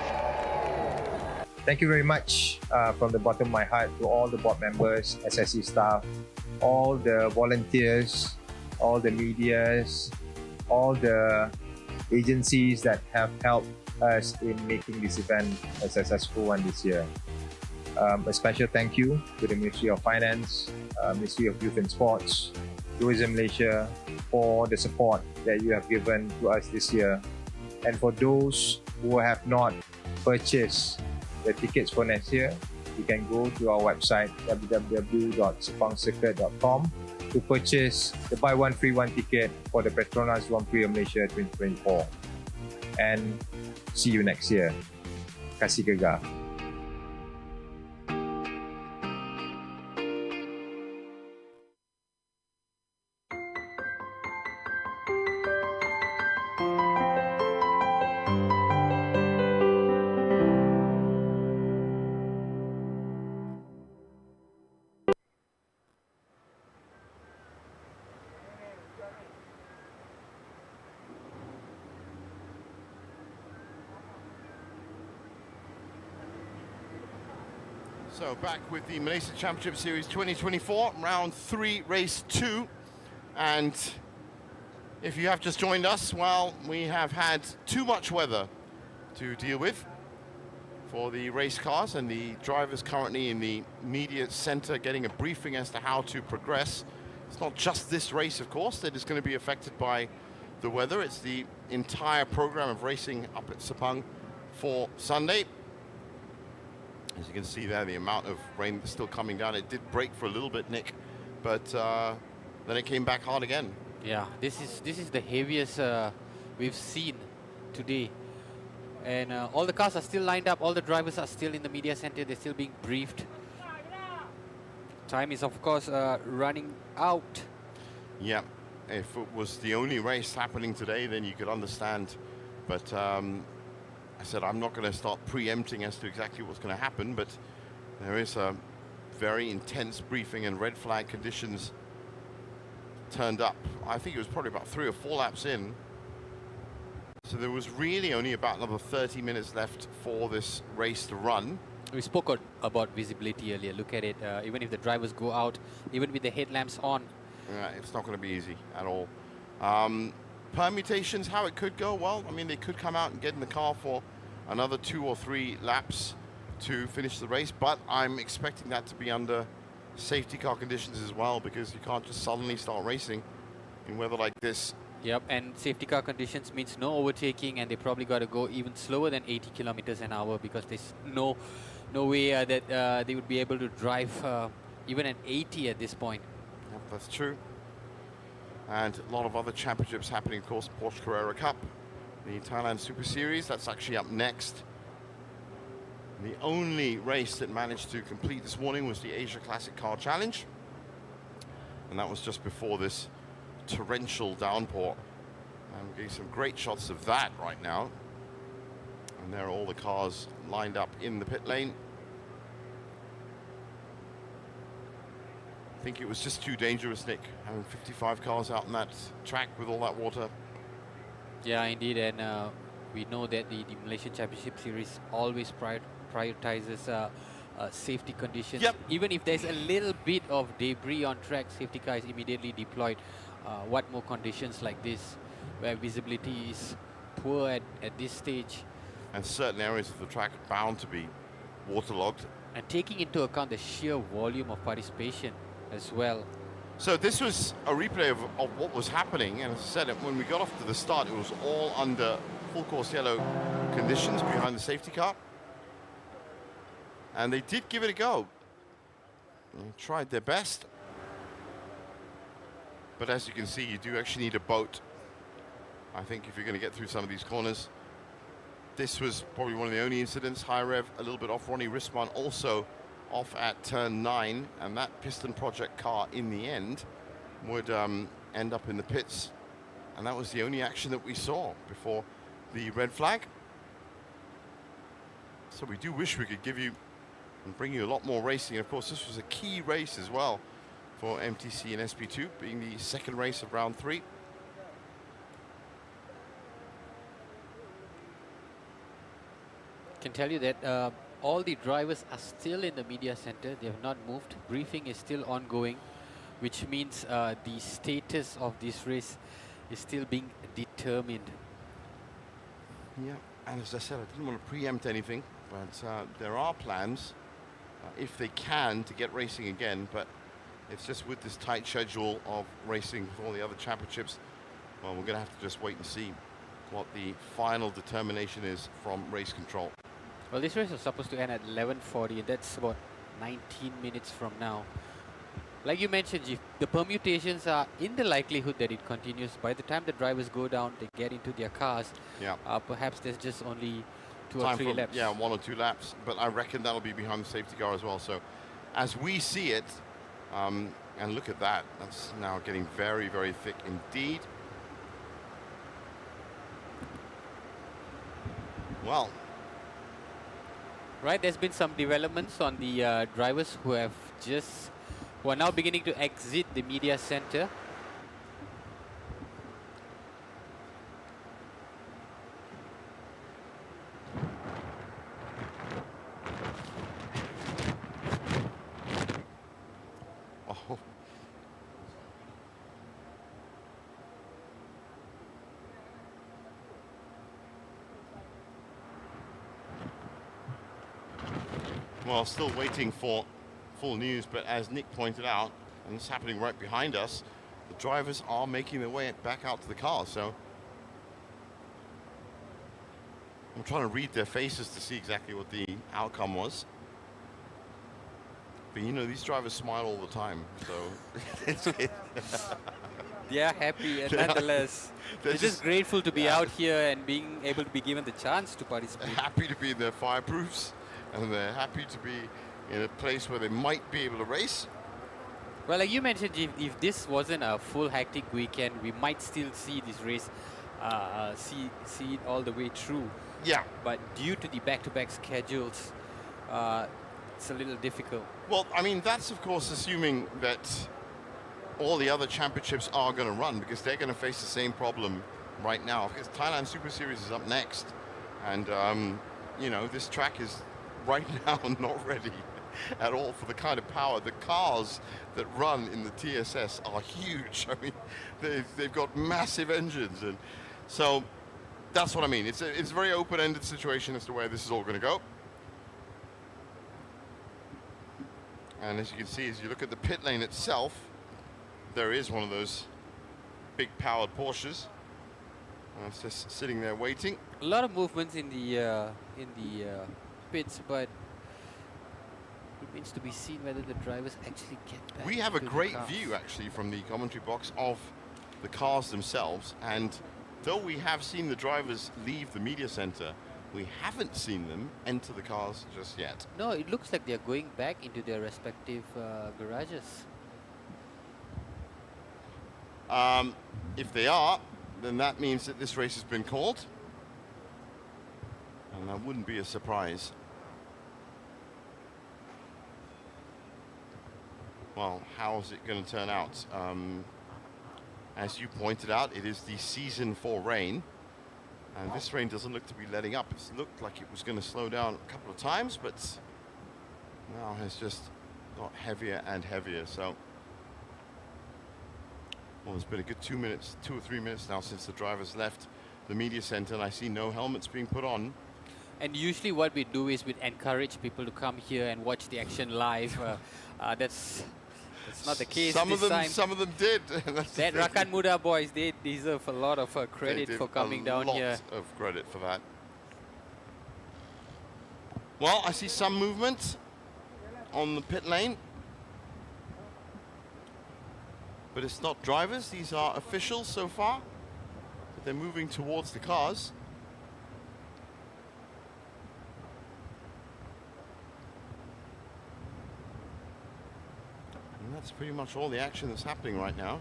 Thank you very much from the bottom of my heart to all the board members, SSC staff, all the volunteers, all the medias, all the agencies that have helped us in making this event a successful one this year. A special thank you to the Ministry of Finance, Ministry of Youth and Sports, Tourism Malaysia for the support that you have given to us this year. And for those who have not purchased the tickets for next year, you can go to our website www.sepangcircuit.com to purchase the buy one free one ticket for the Petronas Grand Prix of Malaysia 2024. And see you next year. Kasih gegar. So back with the Malaysia Championship Series 2024, round 3, race 2. And if you have just joined us, well, we have had too much weather to deal with for the race cars, and the drivers currently in the media center getting a briefing as to how to progress. It's not just this race, of course, that is going to be affected by the weather. It's the entire program of racing up at Sepang for Sunday. As you can see there, the amount of rain that's still coming down. It did break for a little bit, Nick, but then it came back hard again. Yeah, this is the heaviest we've seen today. And all the cars are still lined up. All the drivers are still in the media center. They're still being briefed. Time is, of course, running out. Yeah, if it was the only race happening today, then you could understand. But I said I'm not going to start preempting as to exactly what's going to happen. But there is a very intense briefing, and red flag conditions turned up. I think it was probably about 3 or 4 laps in. So there was really only about another 30 minutes left for this race to run. We spoke about visibility earlier. Look at it. Even if the drivers go out, even with the headlamps on. It's not going to be easy at all. Permutations, how it could go? Well, I mean, they could come out and get in the car for another 2 or 3 laps to finish the race. But I'm expecting that to be under safety car conditions as well, because you can't just suddenly start racing in weather like this. Yep, and safety car conditions means no overtaking, and they probably got to go even slower than 80 kilometers an hour, because there's no way that they would be able to drive even at 80 at this point. Yep, that's true. And a lot of other championships happening, of course. Porsche Carrera Cup, the Thailand Super Series, that's actually up next. The only race that managed to complete this morning was the Asia Classic Car Challenge, and that was just before this torrential downpour. And we're getting some great shots of that right now. And there are all the cars lined up in the pit lane. I think it was just too dangerous, Nick, having 55 cars out on that track with all that water. Yeah, indeed, and we know that the Malaysian Championship Series always prioritizes safety conditions. Yep. Even if there's a little bit of debris on track, safety car is immediately deployed. What more conditions like this, where visibility is poor at this stage. And certain areas of the track are bound to be waterlogged. And taking into account the sheer volume of participation as well. So this was a replay of what was happening, and as I said, when we got off to the start, it was all under full course yellow conditions behind the safety car. And they did give it a go. They tried their best. But as you can see, you do actually need a boat, I think, if you're going to get through some of these corners. This was probably one of the only incidents. High rev, a little bit off. Ronnie Risman also off at turn 9. And that Piston Project car, in the end, would end up in the pits. And that was the only action that we saw before the red flag. So we do wish we could give you and bring you a lot more racing. And of course, this was a key race as well for MTC and SP2, being the second race of round 3. Can tell you that all the drivers are still in the media center. They have not moved. Briefing is still ongoing, which means the status of this race is still being determined. Yeah, and as I said, I didn't want to preempt anything, but there are plans, if they can, to get racing again. But it's just with this tight schedule of racing with all the other championships, well, we're going to have to just wait and see what the final determination is from race control. Well, this race was supposed to end at 11:40, and that's about 19 minutes from now. Like you mentioned, Jeff, the permutations are in the likelihood that it continues. By the time the drivers go down, they get into their cars. Yeah. Perhaps there's just only 2 Time or 3 for, laps. yeah, 1 or 2 laps, but I reckon that'll be behind the safety car as well. So as we see it, and look at that, that's now getting very, very thick indeed. Well, Right, there's been some developments on the drivers who are now beginning to exit the media center. oh. Well, still waiting for full news, but as Nick pointed out, and it's happening right behind us, the drivers are making their way back out to the car. So I'm trying to read their faces to see exactly what the outcome was. But you know, these drivers smile all the time, so They are happy, and nonetheless, they're just grateful to be out here and being able to be given the chance to participate. They're happy to be in their fireproofs, and they're happy to be in a place where they might be able to race. Well, like you mentioned, if this wasn't a full hectic weekend, we might still see this race, see it all the way through. Yeah. But due to the back-to-back schedules, it's a little difficult. Well, I mean, that's of course assuming that all the other championships are going to run, because they're going to face the same problem right now. Because Thailand Super Series is up next, and you know, this track is right now not ready at all for the kind of power. The cars that run in the TSS are huge. I mean, they've got massive engines, and so that's what I mean. It's a very open-ended situation as to where this is all going to go. And as you can see, as you look at the pit lane itself, there is one of those big powered Porsches. And it's just sitting there waiting. A lot of movements in the pits, but it remains to be seen whether the drivers actually get back. We have a great view actually from the commentary box of the cars themselves, and though we have seen the drivers leave the media center, we haven't seen them enter the cars just yet. No, it looks like they're going back into their respective garages. If they are, then that means that this race has been called, and that wouldn't be a surprise. Well, how's it going to turn out? As you pointed out, it is the season for rain, and this rain doesn't look to be letting up. It's looked like it was going to slow down a couple of times, but now has just got heavier and heavier. So, well, it's been a good 2 or 3 minutes now since the drivers left the media center, and I see no helmets being put on. And usually what we do is we encourage people to come here and watch the action live. That's not the case this time. Some of them did. That Rakan Muda boys, they deserve a lot of credit for coming down here. A lot of credit for that. Well, I see some movement on the pit lane, but it's not drivers. These are officials so far, but they're moving towards the cars. And that's pretty much all the action that's happening right now.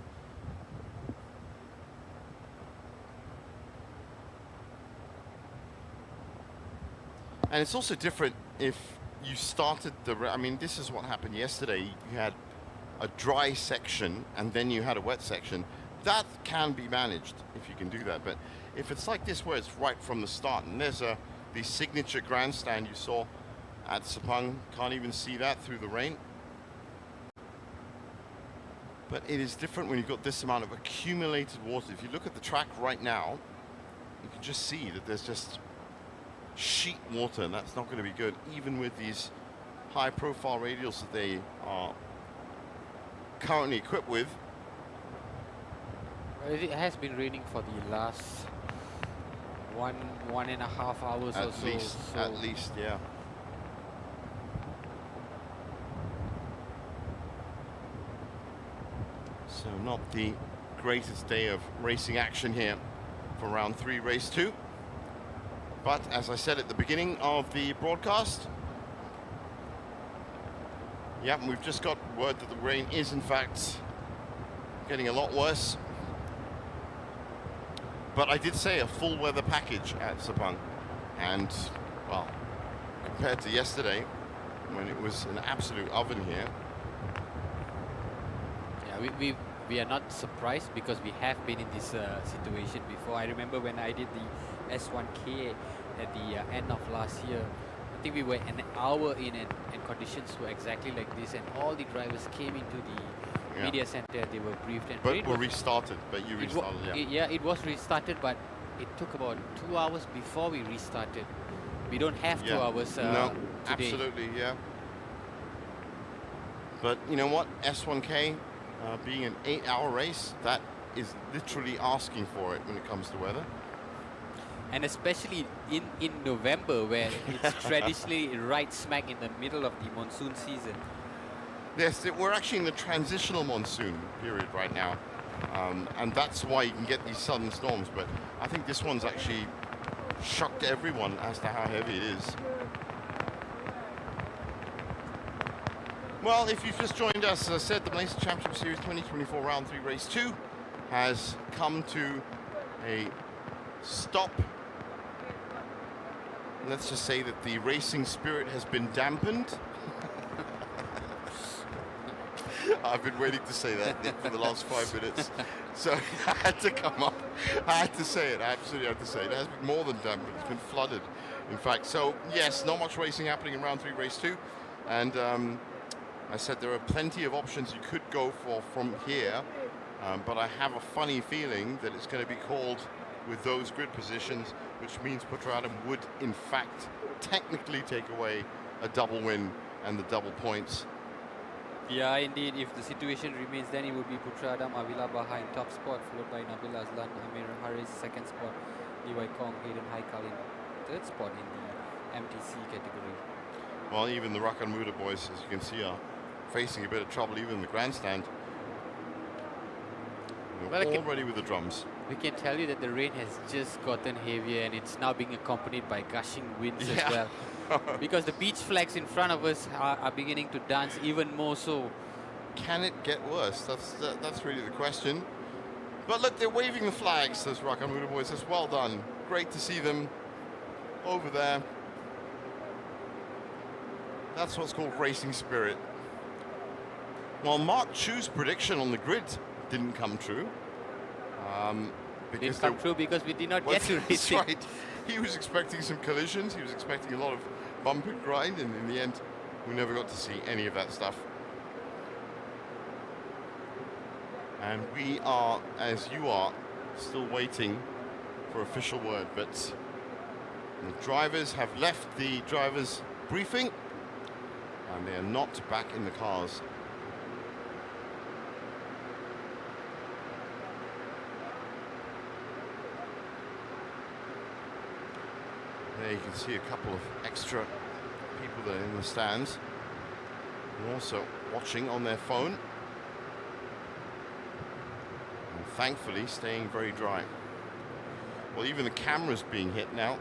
And it's also different if you started I mean, this is what happened yesterday. You had a dry section and then you had a wet section. That can be managed if you can do that. But if it's like this where it's right from the start, and there's the signature grandstand you saw at Sepang, can't even see that through the rain. But it is different when you've got this amount of accumulated water. If you look at the track right now, you can just see that there's just sheet water, and that's not going to be good, even with these high-profile radials that they are currently equipped with. It has been raining for the last one and a half hours or so. At least, yeah. So not the greatest day of racing action here for round 3, race 2. But as I said at the beginning of the broadcast, yeah, we've just got word that the rain is in fact getting a lot worse. But I did say a full weather package at Sepang, and well, compared to yesterday when it was an absolute oven here. Yeah, we are not surprised because we have been in this situation before. I remember when I did the S1K at the end of last year. I think we were an hour in and conditions were exactly like this, and all the drivers came into the media center. They were briefed and but were restarted. But you restarted, yeah. It was restarted, but it took about 2 hours before we restarted. We don't have 2 hours no, today. Absolutely, yeah. But you know what? S1K being an 8-hour race, that is literally asking for it when it comes to weather. And especially in November, where it's traditionally right smack in the middle of the monsoon season. Yes, we're actually in the transitional monsoon period right now. And that's why you can get these sudden storms. But I think this one's actually shocked everyone as to how heavy it is. Well, if you've just joined us, as I said, the Malaysia Championship Series 2024 Round 3 Race 2 has come to a stop. Let's just say that the racing spirit has been dampened. I've been waiting to say that for the last 5 minutes. So I had to come up. I had to say it. I absolutely had to say it. It has been more than dampened. It's been flooded, in fact. So, yes, not much racing happening in Round 3 Race 2. And I said there are plenty of options you could go for from here. But I have a funny feeling that it's going to be called with those grid positions, which means Putra would, in fact, technically take away a double win and the double points. Yeah, indeed. If the situation remains, then it would be Putra Adam Avila Baha in top spot, followed by Nabil Azlan, Amir Haris, second spot, DY Kong, Hayden Haikal in third spot in the MTC category. Well, even the Rakan Muda boys, as you can see, are facing a bit of trouble, even in the grandstand. They're all ready with the drums. We can tell you that the rain has just gotten heavier, and it's now being accompanied by gushing winds as well. Because the beach flags in front of us are beginning to dance even more so. Can it get worse? That's really the question. But look, they're waving the flags, those Rakan Muda boys. That's well done. Great to see them over there. That's what's called racing spirit. Well, Mark Chu's prediction on the grid didn't come true. Didn't come true because we did not get to That's racing. right. He was expecting some collisions. He was expecting a lot of bump and grind, and in the end, we never got to see any of that stuff. And we are, as you are, still waiting for official word. But the drivers have left the drivers' briefing, and they are not back in the cars. There you can see a couple of extra people there in the stands, and also watching on their phone, and thankfully staying very dry. Well, even the camera's being hit now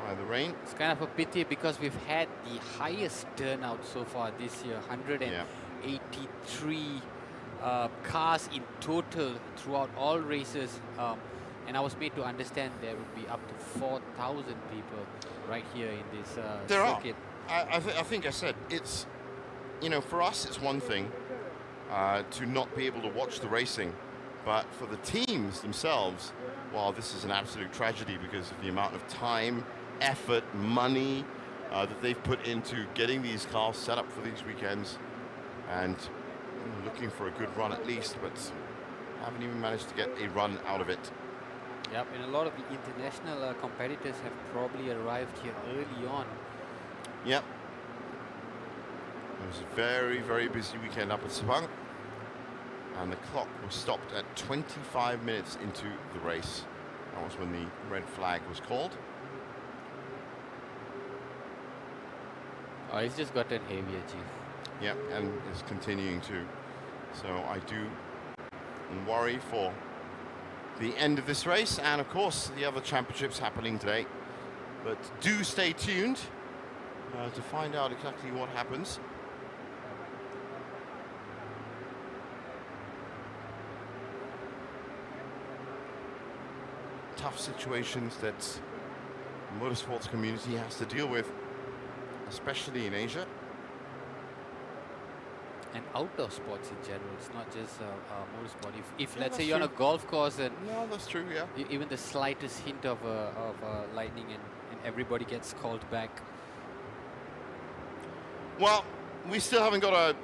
by the rain. It's kind of a pity because we've had the highest turnout so far this year, 183 cars in total throughout all races. And I was made to understand there would be up to 4,000 people right here in this circuit. I think I said it's, you know, for us it's one thing to not be able to watch the racing, but for the teams themselves, well, this is an absolute tragedy because of the amount of time, effort, money that they've put into getting these cars set up for these weekends, and looking for a good run at least, but haven't even managed to get a run out of it. Yep, and a lot of the international competitors have probably arrived here early on. Yep. It was a very, very busy weekend up at Sepang, and the clock was stopped at 25 minutes into the race. That was when the red flag was called. Oh, it's just gotten heavier, Chief. Yep, and it's continuing to. So I do worry for the end of this race, and of course the other championships happening today. But do stay tuned to find out exactly what happens. Tough situations that the motorsports community has to deal with, especially in Asia. And outdoor sports in general, it's not just motorsport. If Yeah, let's say that's you're on a true. golf course and No, that's true, yeah. Even the slightest hint of lightning and everybody gets called back. Well, we still haven't got a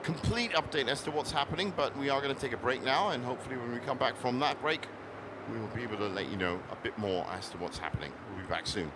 complete update as to what's happening, but we are going to take a break now, and hopefully when we come back from that break, we will be able to let you know a bit more as to what's happening. We'll be back soon.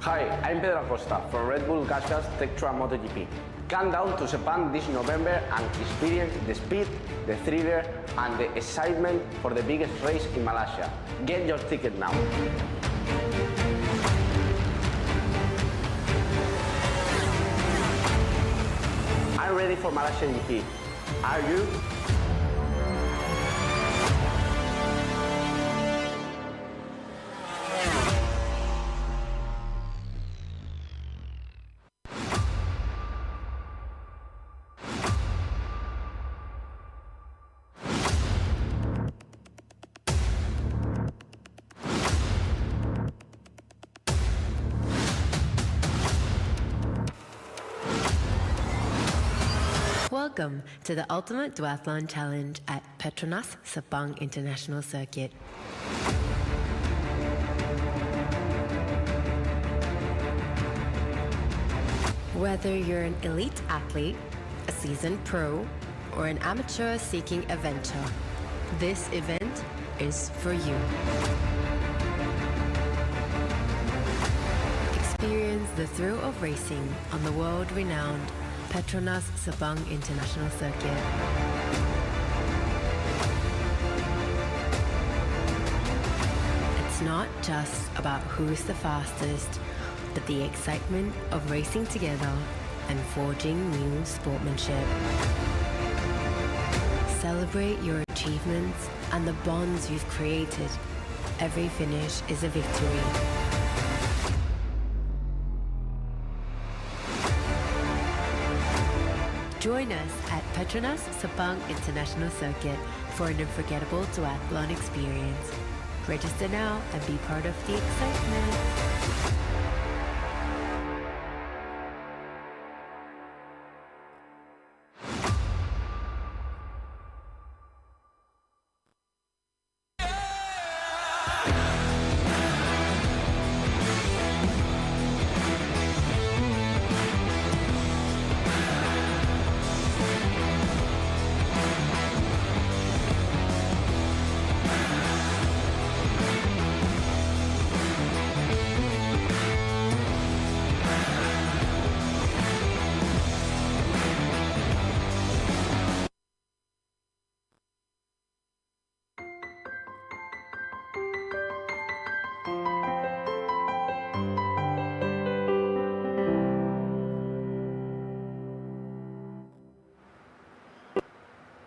Hi, I'm Pedro Acosta from Red Bull Gasgas Tectra MotoGP. Come down to Sepang this November and experience the speed, the thriller, and the excitement for the biggest race in Malaysia. Get your ticket now. I'm ready for Malaysia GP. Are you? Welcome to the Ultimate Duathlon Challenge at Petronas Sepang International Circuit. Whether you're an elite athlete, a seasoned pro, or an amateur seeking adventure, this event is for you. Experience the thrill of racing on the world-renowned Petronas Sepang International Circuit. It's not just about who's the fastest, but the excitement of racing together and forging new sportsmanship. Celebrate your achievements and the bonds you've created. Every finish is a victory. Join us at Petronas Sepang International Circuit for an unforgettable duathlon experience. Register now and be part of the excitement.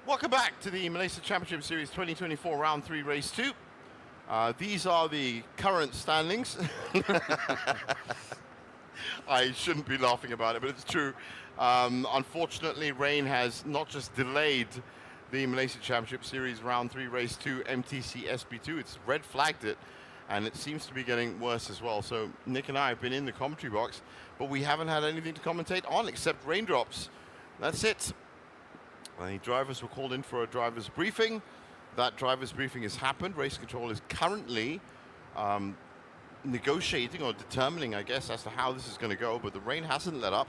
Welcome back to the Malaysia Championship Series 2024 Round 3 Race 2. These are the current standings. I shouldn't be laughing about it, but it's true. Unfortunately, rain has not just delayed the Malaysia Championship Series Round 3 Race 2 MTC SP2, it's red flagged it, and it seems to be getting worse as well. So Nick and I have been in the commentary box, but we haven't had anything to commentate on except raindrops. That's it. The drivers were called in for a driver's briefing. That driver's briefing has happened. Race control is currently negotiating or determining, I guess, as to how this is going to go, but the rain hasn't let up.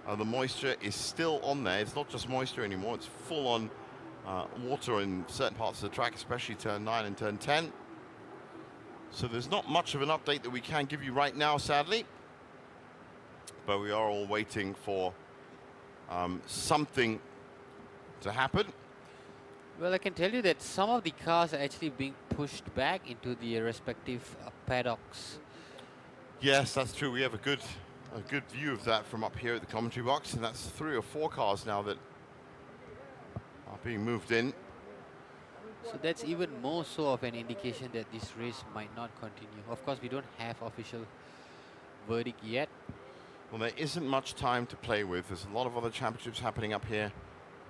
The moisture is still on there. It's not just moisture anymore. It's full-on water in certain parts of the track, especially turn 9 and turn 10. So there's not much of an update that we can give you right now, sadly. But we are all waiting for something to happen. Well, I can tell you that some of the cars are actually being pushed back into the respective paddocks. Yes, that's true. We have a good view of that from up here at the commentary box, and that's 3 or 4 cars now that are being moved in. So that's even more so of an indication that this race might not continue. Of course, we don't have official verdict yet. Well, there isn't much time to play with. There's a lot of other championships happening up here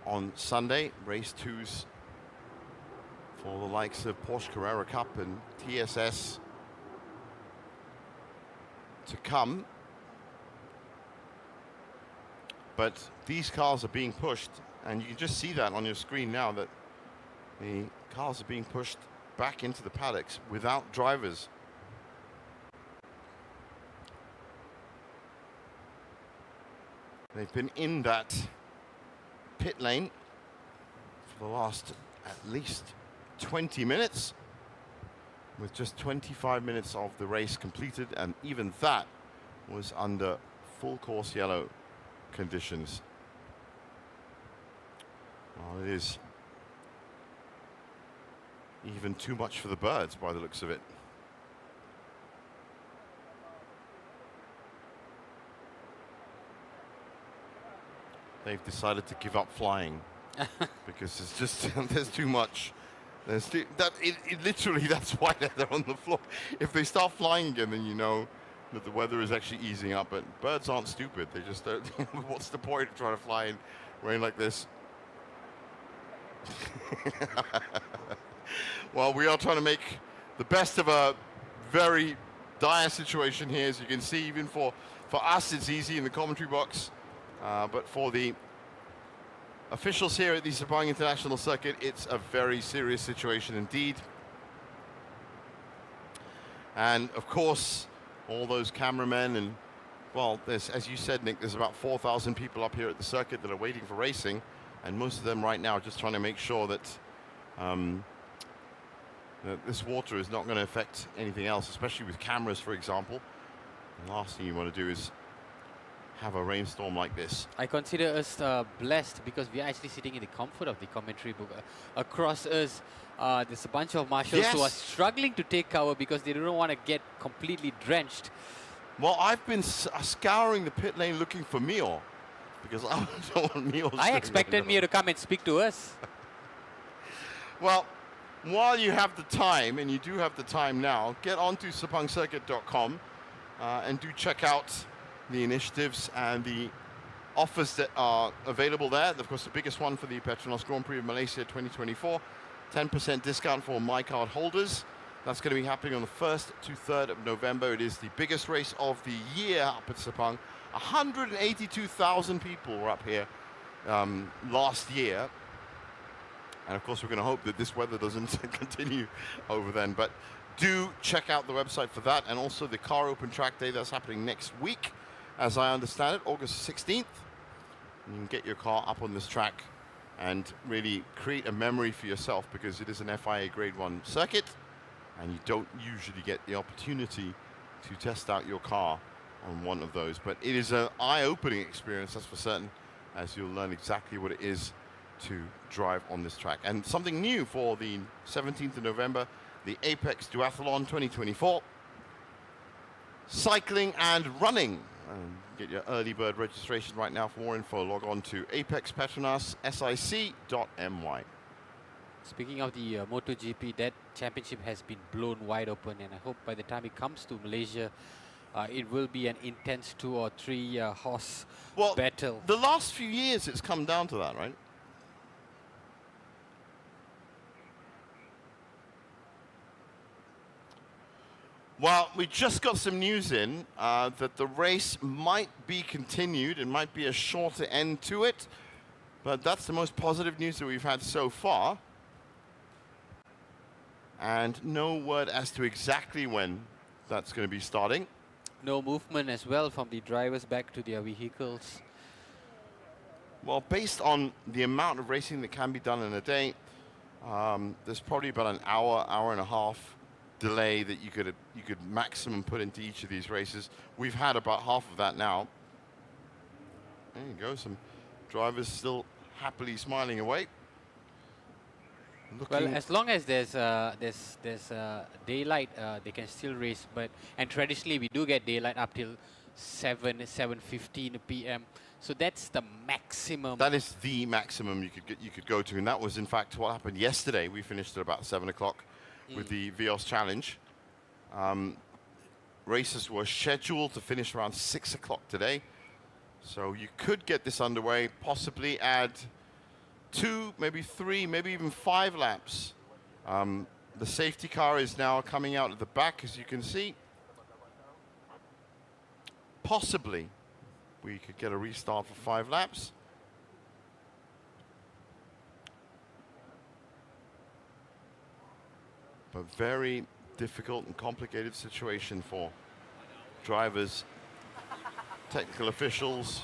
on Sunday. Race 2s for the likes of Porsche Carrera Cup and TSS to come. But these cars are being pushed, and you can just see that on your screen now, that the cars are being pushed back into the paddocks without drivers. They've been in that pit lane for the last at least 20 minutes, with just 25 minutes of the race completed, and even that was under full course yellow conditions. Well, it is even too much for the birds by the looks of it. They've decided to give up flying because it's just there's too much. There's literally that's why they're on the floor. If they start flying again, then you know that the weather is actually easing up. But birds aren't stupid. They just don't. What's the point of trying to fly in rain like this? Well, we are trying to make the best of a very dire situation here. As you can see, even for us, it's easy in the commentary box. But for the officials here at the Sepang International Circuit, it's a very serious situation indeed. And of course, all those cameramen and, well, there's, as you said, Nick, there's about 4,000 people up here at the circuit that are waiting for racing. And most of them right now are just trying to make sure that, that this water is not going to affect anything else, especially with cameras, for example. The last thing you want to do is have a rainstorm like this. I consider us blessed because we are actually sitting in the comfort of the commentary book. Across us, there's a bunch of marshals who are struggling to take cover because they don't want to get completely drenched. Well, I've been scouring the pit lane looking for Mio because I don't want Mio. I expected Mio to come and speak to us. Well, while you have the time, and you do have the time now, get onto sepangcircuit.com and do check out the initiatives and the offers that are available there. Of course, the biggest one for the Petronas Grand Prix of Malaysia 2024, 10% discount for My Card holders. That's going to be happening on the 1st to 3rd of November. It is the biggest race of the year up at Sepang. 182,000 people were up here last year. And of course, we're going to hope that this weather doesn't continue over then. But do check out the website for that, and also the Car Open Track Day that's happening next week, as I understand it, August 16th. You can get your car up on this track and really create a memory for yourself, because it is an FIA Grade 1 circuit, and you don't usually get the opportunity to test out your car on one of those. But it is an eye-opening experience, that's for certain, as you'll learn exactly what it is to drive on this track. And something new for the 17th of November, the Apex Duathlon 2024. Cycling and running. Get your early bird registration right now. For more info, log on to apexpetronassic.my. Speaking of the MotoGP, that championship has been blown wide open, and I hope by the time it comes to Malaysia, it will be an intense 2 or 3 horse battle. The last few years, it's come down to that, right? Well, we just got some news in that the race might be continued and might be a shorter end to it, but that's the most positive news that we've had so far. And no word as to exactly when that's going to be starting. No movement as well from the drivers back to their vehicles. Well, based on the amount of racing that can be done in a day, there's probably about an hour, hour and a half delay that you could maximum put into each of these races. We've had about half of that now. There you go, some drivers still happily smiling away. Well, as long as there's daylight, they can still race. And traditionally, we do get daylight up till 7:15 p.m. So that's the maximum. That is the maximum you could go to, and that was in fact what happened yesterday. We finished at about 7 o'clock with the Vios Challenge. Races were scheduled to finish around 6 o'clock today, so you could get this underway, possibly add 2, maybe 3, maybe even 5 laps. The safety car is now coming out at the back, as you can see. Possibly we could get a restart for 5 laps. But very difficult and complicated situation for drivers, technical officials,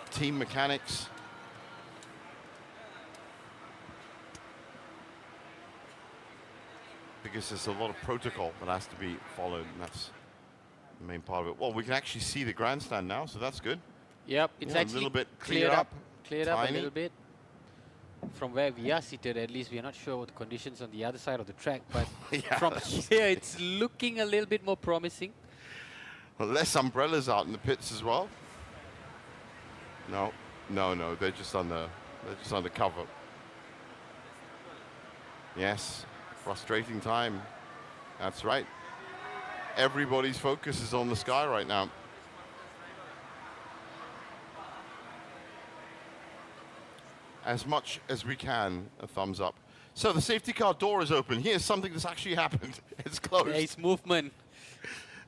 team mechanics. Because there's a lot of protocol that has to be followed, and that's the main part of it. Well, we can actually see the grandstand now, so that's good. Yep, it's Yeah, actually a little bit cleared up a tiny. little bit. From where we are seated, at least, we are not sure what the conditions on the other side of the track, but Yeah, from here, it's looking a little bit more promising. Well, less umbrellas out in the pits as well. No, they're just under cover. Yes, frustrating time. That's right. Everybody's focus is on the sky right now. As much as we can, a thumbs up. So the safety car door is open. Here's something that's actually happened. It's closed. There is movement.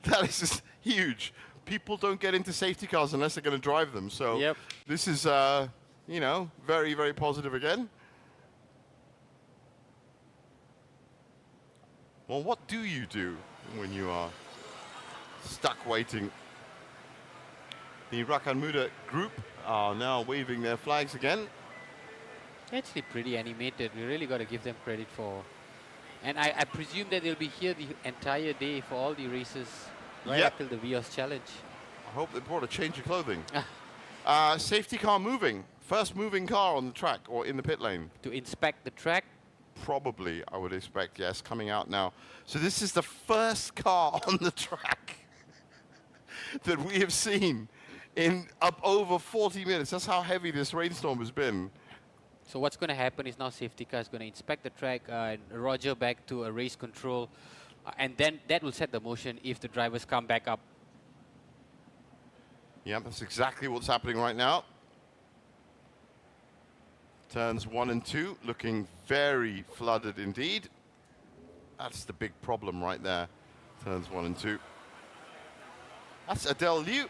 That is just huge. People don't get into safety cars unless they're going to drive them. So this is, you know, very, very positive again. Well, what do you do when you are stuck waiting? The Rakan Muda group are now waving their flags again. Actually pretty animated. We really got to give them credit for. And I presume that they'll be here the entire day for all the races, right up till the Vios Challenge. I hope they brought a change of clothing. Safety car moving. First moving car on the track or in the pit lane. To inspect the track? Probably, I would expect, yes, coming out now. So this is the first car on the track that we have seen in up over 40 minutes. That's how heavy this rainstorm has been. So what's going to happen is now safety car is going to inspect the track, Roger back to a race control, and then that will set the motion if the drivers come back up. Yeah, that's exactly what's happening right now. Turns 1 and 2 looking very flooded indeed. That's the big problem right there. Turns 1 and 2. That's Adele Liu.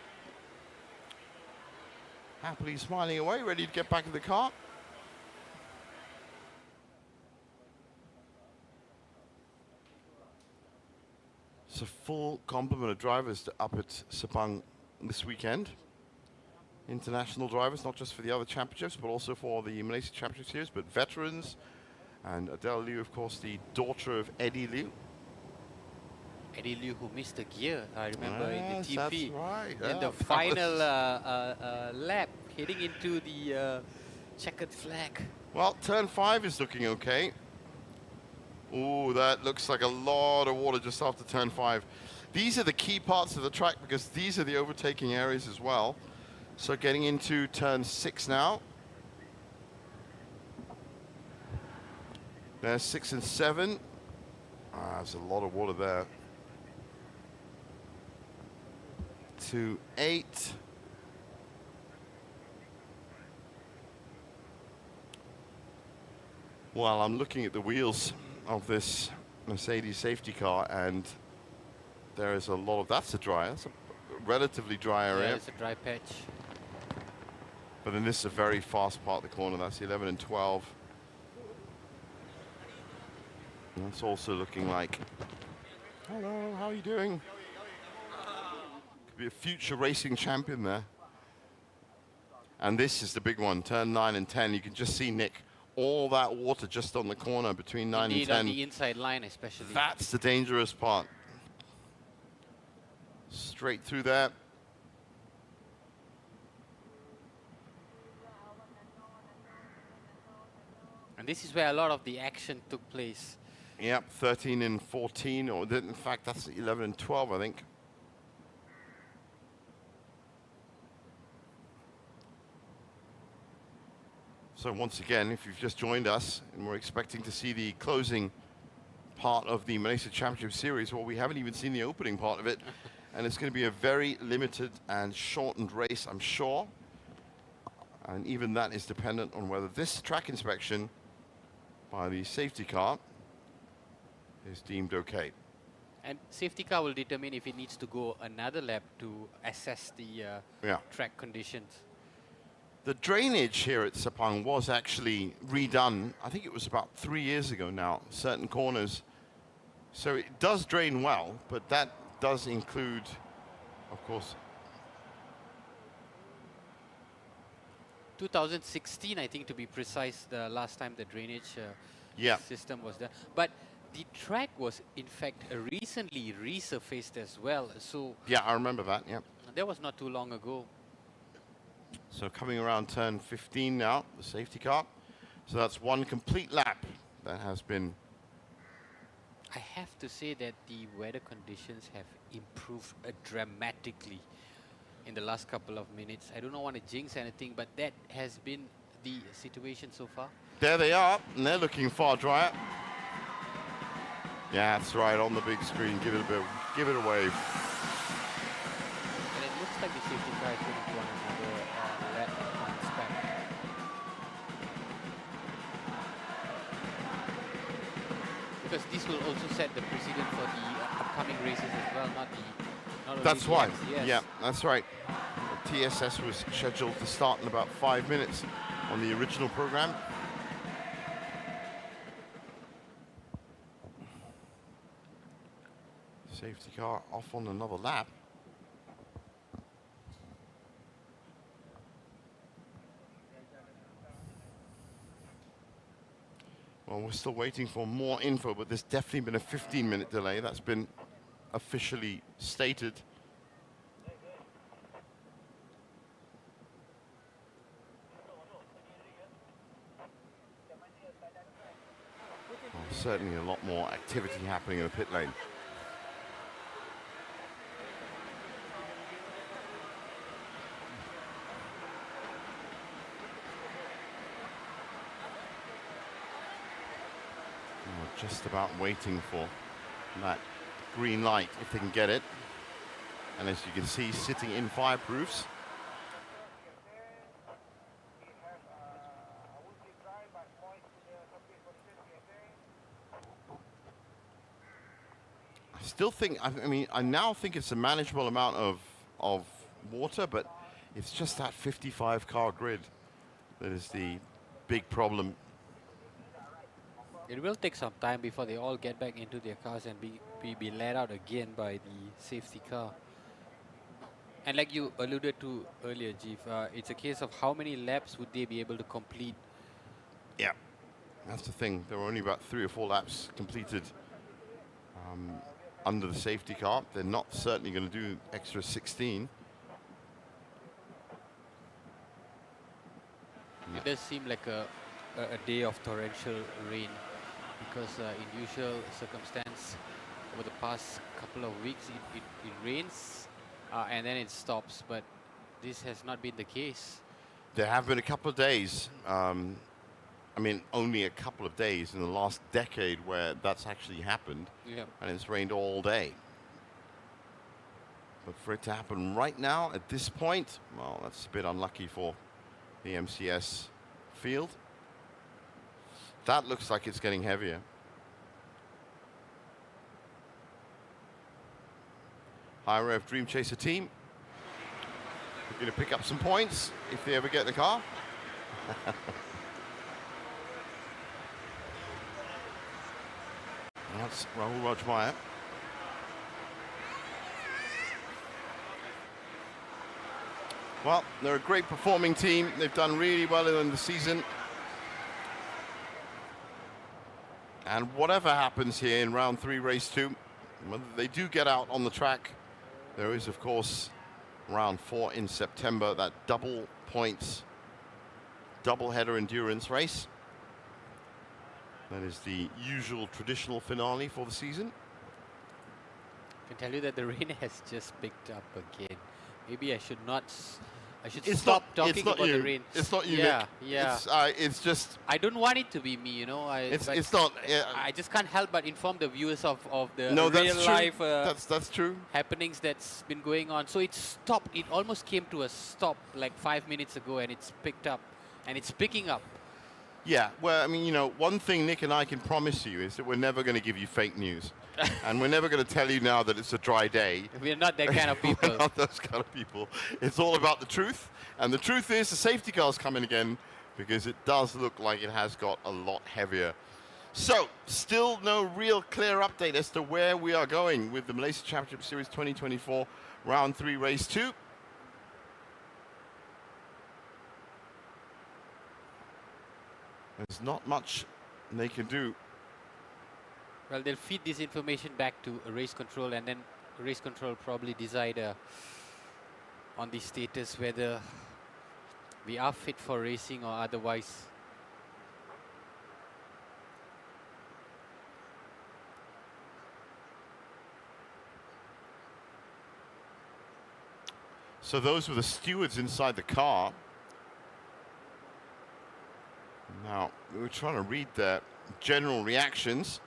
Happily smiling away, ready to get back in the car. It's a full complement of drivers up at Sepang this weekend. International drivers, not just for the other championships, but also for the Malaysia Championship Series, but veterans. And Adele Liu, of course, the daughter of Eddie Liu. Eddie Liu, who missed a gear, I remember, in the Yes, TP. that's right. In the final lap, heading into the checkered flag. Well, turn 5 is looking okay. Ooh, that looks like a lot of water just after turn 5. These are the key parts of the track because these are the overtaking areas as well. So getting into turn 6 now. There's 6 and 7. There's a lot of water there. To 8. Well, I'm looking at the wheels of this Mercedes safety car, and there is a lot of, that's a relatively dry area. Yeah, it's a dry patch. But then this is a very fast part of the corner. That's 11 and 12. And that's also looking like, hello, how are you doing? Could be a future racing champion there. And this is the big one, turn 9 and 10. You can just see, Nick, all that water just on the corner between 9 Indeed, and 10. on the inside line especially. That's the dangerous part. Straight through there. And this is where a lot of the action took place. Yep, 13 and 14, or in fact, that's 11 and 12, I think. So once again, if you've just joined us and we're expecting to see the closing part of the Malaysia Championship Series, well, we haven't even seen the opening part of it. And it's going to be a very limited and shortened race, I'm sure. And even that is dependent on whether this track inspection by the safety car is deemed okay. And safety car will determine if it needs to go another lap to assess the track conditions. The drainage here at Sepang was actually redone. I think it was about 3 years ago now, certain corners. So it does drain well, but that does include, of course, 2016, I think, to be precise, the last time the drainage system was there. But the track was in fact recently resurfaced as well. So Yeah, I remember that, yeah. that was not too long ago. So coming around turn 15 now, the safety car. So that's one complete lap that has been... I have to say that the weather conditions have improved dramatically in the last couple of minutes. I do not want to jinx anything, but that has been the situation so far. There they are, and they're looking far drier. Yeah, that's right, on the big screen. Give it a bit, give it a wave. And it looks like the safety car is going to go on another lap on its back. Because this will also set the precedent for the upcoming races as well, not only That's the right. MCS. Yeah, that's right. TSS was scheduled to start in about 5 minutes on the original program. Safety car off on another lap. Well, we're still waiting for more info, but there's definitely been a 15-minute delay. That's been officially stated. Well, certainly a lot more activity happening in the pit lane. Just about waiting for that green light if they can get it. And as you can see, sitting in fireproofs. I still think, I mean, I now think it's a manageable amount of water, but it's just that 55 car grid that is the big problem. It will take some time before they all get back into their cars and be let out again by the safety car. And like you alluded to earlier, Jeef, it's a case of how many laps would they be able to complete? Yeah, that's the thing. There were only about 3 or 4 laps completed under the safety car. They're not certainly going to do extra 16. It does seem like a day of torrential rain, because in usual circumstance over the past couple of weeks it rains and then it stops, but this has not been the case. There have been a couple of days, I mean only a couple of days in the last decade where that's actually happened. Yeah. And it's rained all day. But for it to happen right now at this point, well, that's a bit unlucky for the MCS field. That looks like it's getting heavier. High Rev Dream Chaser team. We're going to pick up some points if they ever get the car. That's Rahul Rajmaya. Well, they're a great performing team. They've done really well in the season. And whatever happens here in round 3, race 2, whether they do get out on the track, there is, of course, round 4 in September, that double points, double header endurance race. That is the usual traditional finale for the season. I can tell you that the rain has just picked up again. Maybe I should not. I should It's stop not- talking it's not about you. the rain. It's not you, Yeah, Nick. yeah. It's just. I don't want it to be me, you know. It's not. I just can't help but inform the viewers of the No, that's real true. life That's true. happenings that's been going on. So it stopped. It almost came to a stop like 5 minutes ago, and it's picked up, and it's picking up. Yeah, well, I mean, you know, one thing Nick and I can promise you is that we're never going to give you fake news. And we're never going to tell you now that it's a dry day. We're not that kind of people. We're not those kind of people. It's all about the truth. And the truth is the safety car's coming again, because it does look like it has got a lot heavier. So, still no real clear update as to where we are going with the Malaysia Championship Series 2024 Round 3, Race 2. There's not much they can do Well, they'll feed this information back to race control, and then race control probably decide on the status whether we are fit for racing or otherwise. So those were the stewards inside the car. Now, we were trying to read their general reactions.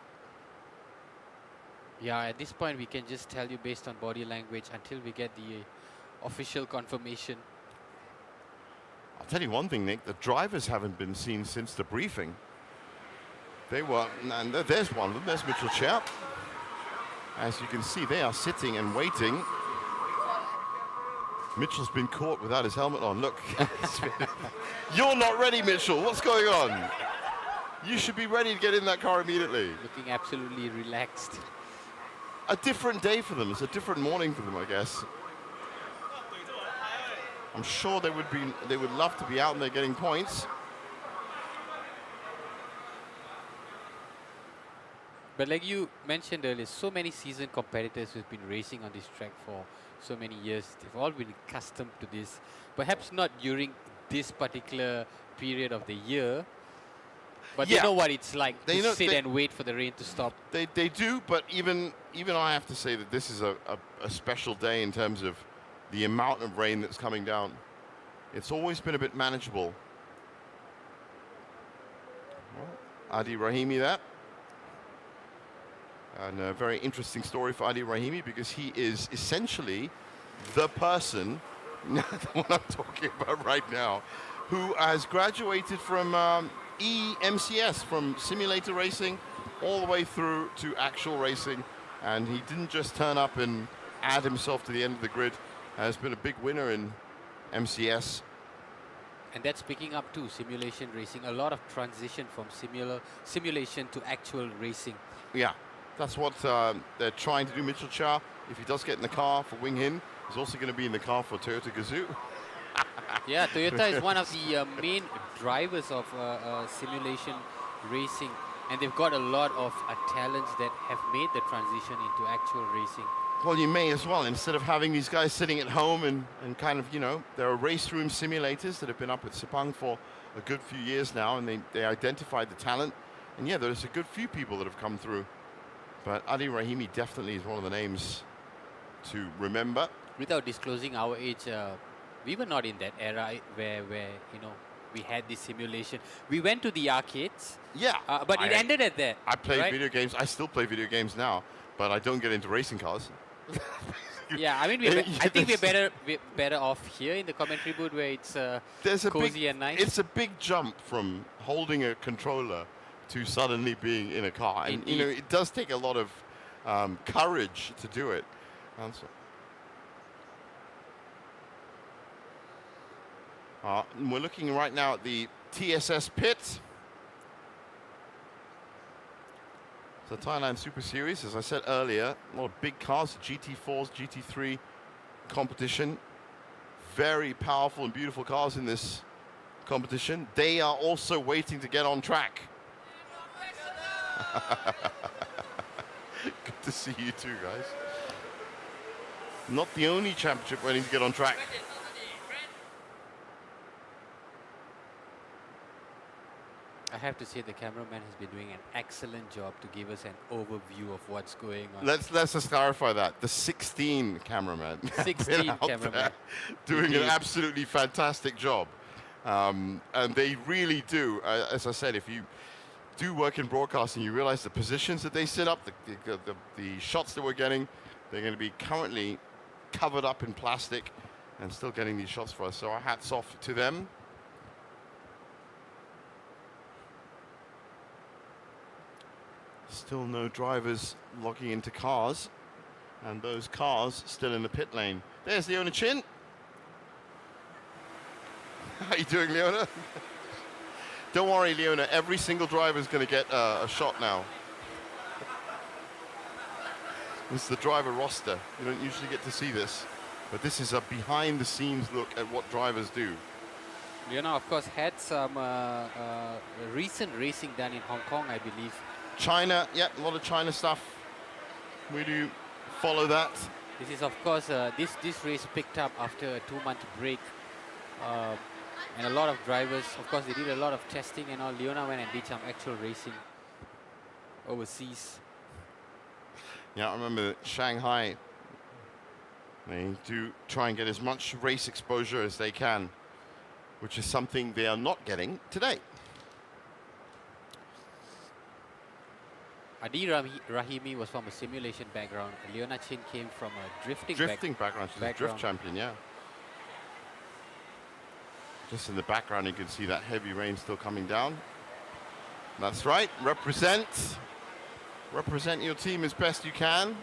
Yeah, at this point we can just tell you based on body language until we get the official confirmation. I'll tell you one thing, Nick, the drivers haven't been seen since the briefing. They were, and there's one of them, there's Mitchell Sharp. As you can see, they are sitting and waiting. Mitchell's been caught without his helmet on. Look, you're not ready, Mitchell. What's going on? You should be ready to get in that car immediately. Looking absolutely relaxed. A different day for them. It's a different morning for them, I guess. I'm sure they would love to be out and they're getting points. But like you mentioned earlier, so many seasoned competitors who've been racing on this track for so many years, they've all been accustomed to this. Perhaps not during this particular period of the year, but Yeah. they know what it's like They to know- sit they- and wait for the rain to stop. They do, but even I have to say that this is a special day in terms of the amount of rain that's coming down. It's always been a bit manageable. Well, Adi Rahimi there. And a very interesting story for Adi Rahimi because he is essentially the person, the one I'm talking about right now, who has graduated from EMCS, from simulator racing, all the way through to actual racing. And he didn't just turn up and add himself to the end of the grid. Has been a big winner in MCS. And that's picking up too, simulation racing. A lot of transition from simulation to actual racing. Yeah, that's what they're trying to do. Mitchell Cha, if he does get in the car for Wing Hin, he's also going to be in the car for Toyota Gazoo. Yeah, Toyota is one of the main drivers of simulation racing, and they've got a lot of talents that have made the transition into actual racing. Well, you may as well, instead of having these guys sitting at home and kind of, you know, there are race room simulators that have been up at Sepang for a good few years now, and they identified the talent. And yeah, there's a good few people that have come through. But Adi Rahimi definitely is one of the names to remember. Without disclosing our age, we were not in that era where you know, we had this simulation. We went to the arcades. Yeah. But it ended at that. I played right? video games. I still play video games now, but I don't get into racing cars. Yeah, I mean, I think we're better off here in the commentary booth where it's cozy and nice. It's a big jump from holding a controller to suddenly being in a car. And, you know, it does take a lot of courage to do it. And so, we're looking right now at the TSS pit. The Thailand Super Series, as I said earlier, a lot of big cars, GT4s, GT3 competition. Very powerful and beautiful cars in this competition. They are also waiting to get on track. Good to see you too, guys. Not the only championship waiting to get on track. I have to say the cameraman has been doing an excellent job to give us an overview of what's going on. Let's just clarify that. The 16 cameraman. 16 cameraman. Doing an absolutely fantastic job. And they really do. As I said, if you do work in broadcasting, you realize the positions that they set up, the shots that we're getting, they're going to be currently covered up in plastic and still getting these shots for us. So our hats off to them. Still no drivers logging into cars, and those cars still in the pit lane. There's Leona Chin. How you doing, Leona? Don't worry, Leona. Every single driver is going to get a shot now. This is the driver roster. You don't usually get to see this, but this is a behind-the-scenes look at what drivers do. Leona, of course, had some recent racing done in Hong Kong, I believe. China, yeah, a lot of China stuff. We do follow that. This is, of course, this race picked up after a 2-month break. And a lot of drivers, of course, they did a lot of testing and all. Leona went and did some actual racing overseas. Yeah, I remember Shanghai. They do try and get as much race exposure as they can, which is something they are not getting today. Adi Rahimi was from a simulation background. Leona Chin came from a drifting background. She's a drift champion, yeah. Just in the background, you can see that heavy rain still coming down. That's right. Represent your team as best you can.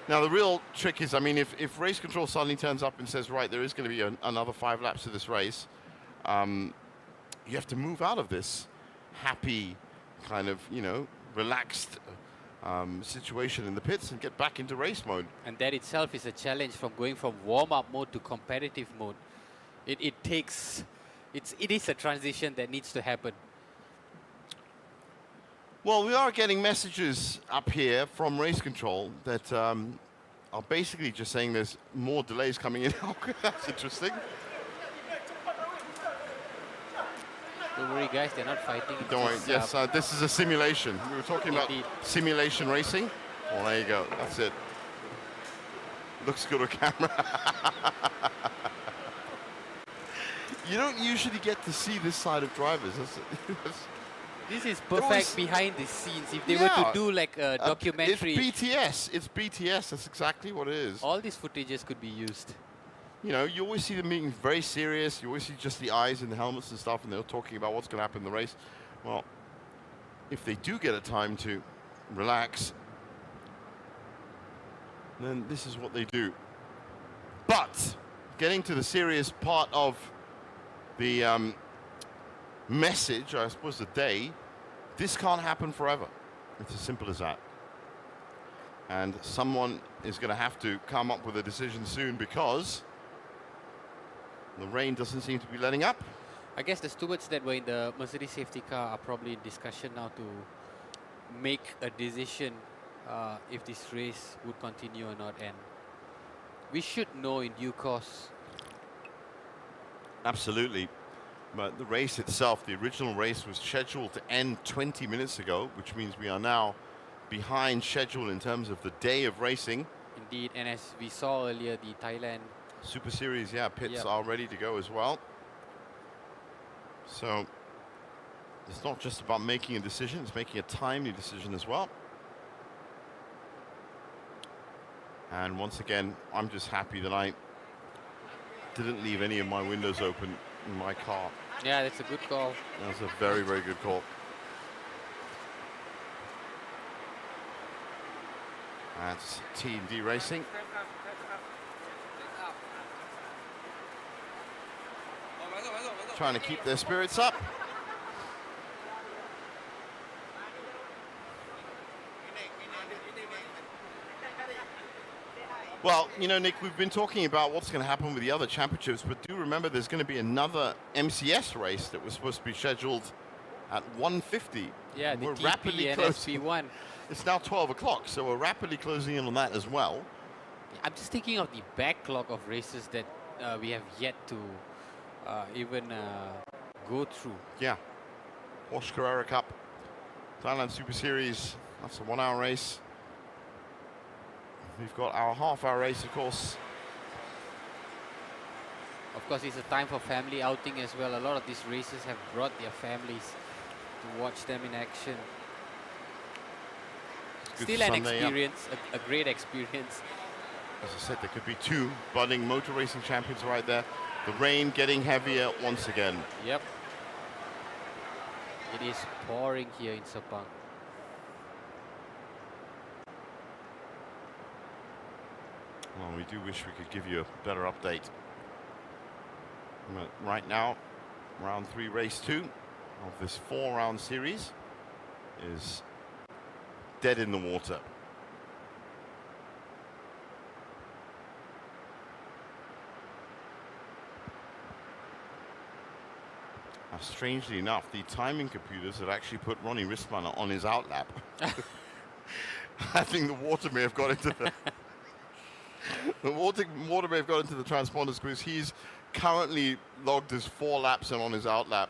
Now, the real trick is, I mean, if race control suddenly turns up and says, right, there is going to be another 5 laps of this race, you have to move out of this happy kind of, you know, relaxed situation in the pits and get back into race mode. And that itself is a challenge from going from warm-up mode to competitive mode. It is a transition that needs to happen. Well, we are getting messages up here from race control that are basically just saying there's more delays coming in. That's interesting. Don't worry, guys, they're not fighting. Don't worry, yes, this is a simulation. We were talking about simulation racing. Well, there you go, that's it. Looks good on camera. You don't usually get to see this side of drivers. This is perfect behind the scenes. If they were to do like a documentary. It's BTS. It's BTS. That's exactly what it is. All these footages could be used. You know, you always see them being very serious. You always see just the eyes and the helmets and stuff, and they're talking about what's going to happen in the race. Well, if they do get a time to relax, then this is what they do. But getting to the serious part of the message, I suppose the day, this can't happen forever. It's as simple as that. And someone is going to have to come up with a decision soon because the rain doesn't seem to be letting up. I guess the stewards that were in the Mercedes safety car are probably in discussion now to make a decision if this race would continue or not. And we should know in due course. Absolutely. But the race itself, the original race, was scheduled to end 20 minutes ago, which means we are now behind schedule in terms of the day of racing. Indeed, and as we saw earlier, the Thailand Super Series, pits are ready to go as well. So it's not just about making a decision, it's making a timely decision as well. And once again, I'm just happy that I didn't leave any of my windows open in my car. Yeah, that's a good call. That's a very, very good call. That's T&D Racing. Trying to keep their spirits up. Well, you know, Nick, we've been talking about what's going to happen with the other championships, but do remember there's going to be another MCS race that was supposed to be scheduled at 1:50. Yeah, the we're TP rapidly and closing. SP1. It's now 12 o'clock, so we're rapidly closing in on that as well. I'm just thinking of the backlog of races that we have yet to even go through. Yeah. Porsche Carrera Cup, Thailand Super Series, that's a 1-hour race. We've got our half-hour race, of course. Of course, it's a time for family outing as well. A lot of these races have brought their families to watch them in action. Still an experience, a great experience. As I said, there could be 2 budding motor racing champions right there. The rain getting heavier once again. Yep. It is pouring here in Sepang. Well, we do wish we could give you a better update. But right now, round 3, race 2 of this 4-round series is dead in the water. strangely enough, the timing computers had actually put Ronnie Rissman on his outlap. I think the water may have got into the water may have got into the transponders because he's currently logged as 4 laps and on his outlap.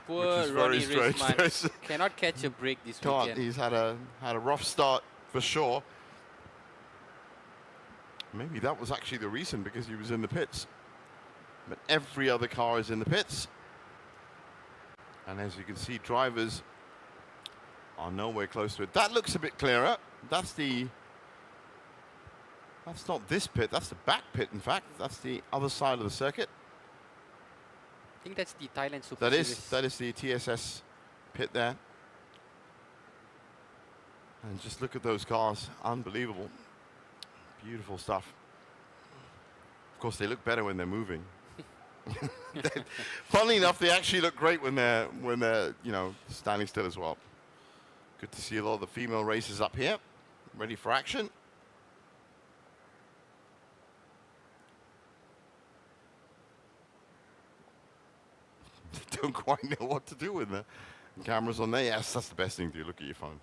Poor which is Ronnie very strange. Rissman cannot catch a break this weekend. He's had a rough start for sure. Maybe that was actually the reason, because he was in the pits. But every other car is in the pits. And as you can see, drivers are nowhere close to it. That looks a bit clearer. That's not this pit, that's the back pit, in fact. That's the other side of the circuit. I think that's the Thailand Super Series. That is the TSS pit there. And just look at those cars, unbelievable. Beautiful stuff. Of course, they look better when they're moving. Funnily enough, they actually look great when they're standing still as well. Good to see a lot of the female racers up here, ready for action. They don't quite know what to do with the cameras on there. Yes, that's the best thing to do. Look at your phone.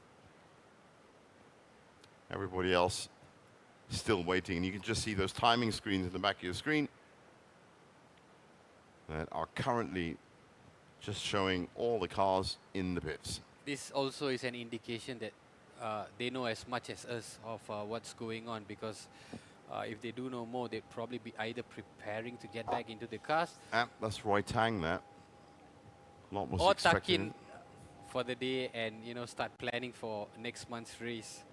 Everybody else still waiting, and you can just see those timing screens in the back of your screen that are currently just showing all the cars in the pits. This also is an indication that they know as much as us of what's going on, because if they do know more, they'd probably be either preparing to get back into the cars. That's Roy Tang there. Or tuck in for the day and start planning for next month's race.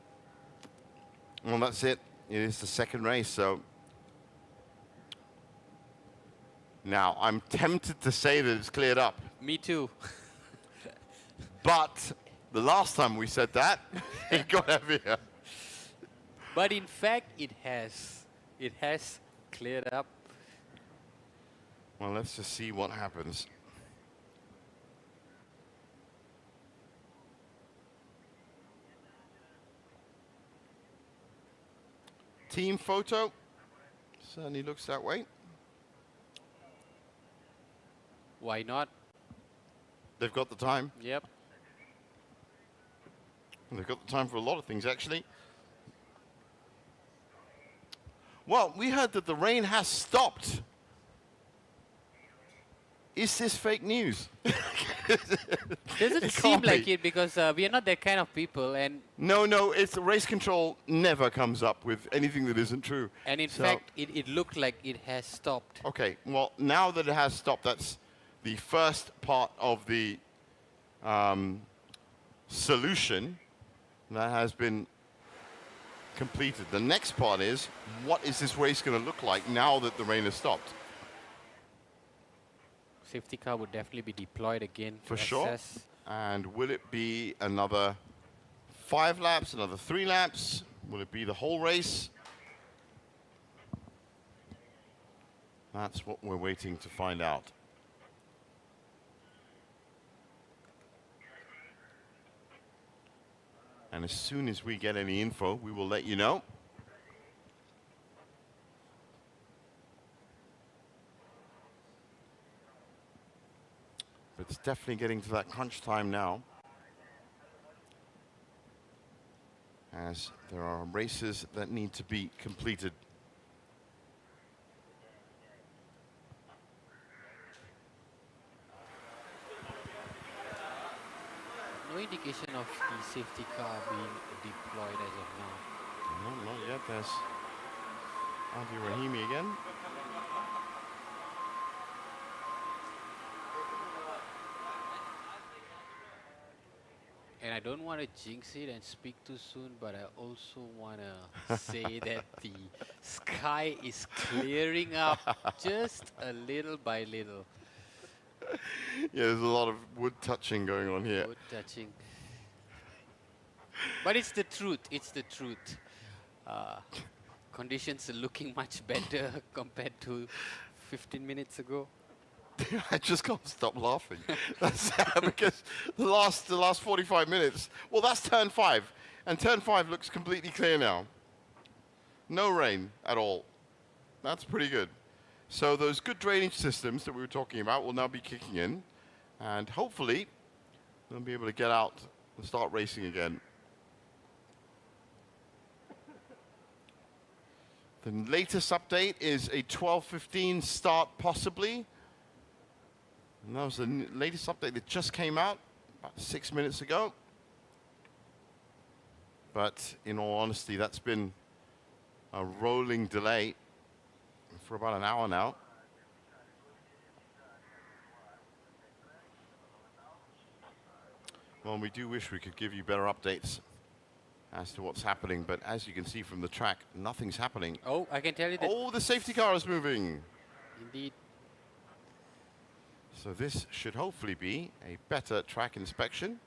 Well, that's it. It is the second race, so now I'm tempted to say that it's cleared up. Me too. But the last time we said that, it got heavier. But in fact, it has. It has cleared up. Well, let's just see what happens. Team photo certainly looks that way. Why not? They've got the time. Yep. They've got the time for a lot of things, actually. Well, we heard that the rain has stopped. Is this fake news? Doesn't seem like it, because we are not that kind of people. And no, it's race control never comes up with anything that isn't true. And in fact, it looked like it has stopped. Okay, well, now that it has stopped, that's the first part of the solution that has been completed. The next part is, what is this race going to look like now that the rain has stopped? Safety car would definitely be deployed again. For sure. And will it be another 5 laps, another 3 laps? Will it be the whole race? That's what we're waiting to find out. And as soon as we get any info, we will let you know. But it's definitely getting to that crunch time now, as there are races that need to be completed. No indication of the safety car being deployed as of now. No, not yet. There's Adi Rahimi again. And I don't want to jinx it and speak too soon, but I also want to say that the sky is clearing up just a little by little. Yeah, there's a lot of wood touching going on here. Wood touching. But it's the truth. It's the truth. Conditions are looking much better compared to 15 minutes ago. I just can't stop laughing. That's because the last 45 minutes. Well, that's turn 5, and turn 5 looks completely clear now. No rain at all. That's pretty good. So those good drainage systems that we were talking about will now be kicking in, And hopefully, they'll be able to get out and start racing again. The latest update is a 12:15 start, possibly. And that was the latest update that just came out about 6 minutes ago. But in all honesty, that's been a rolling delay for about an hour now. Well, we do wish we could give you better updates as to what's happening, but as you can see from the track, nothing's happening. Oh, I can tell you that. Oh, the safety car is moving. Indeed. So this should hopefully be a better track inspection.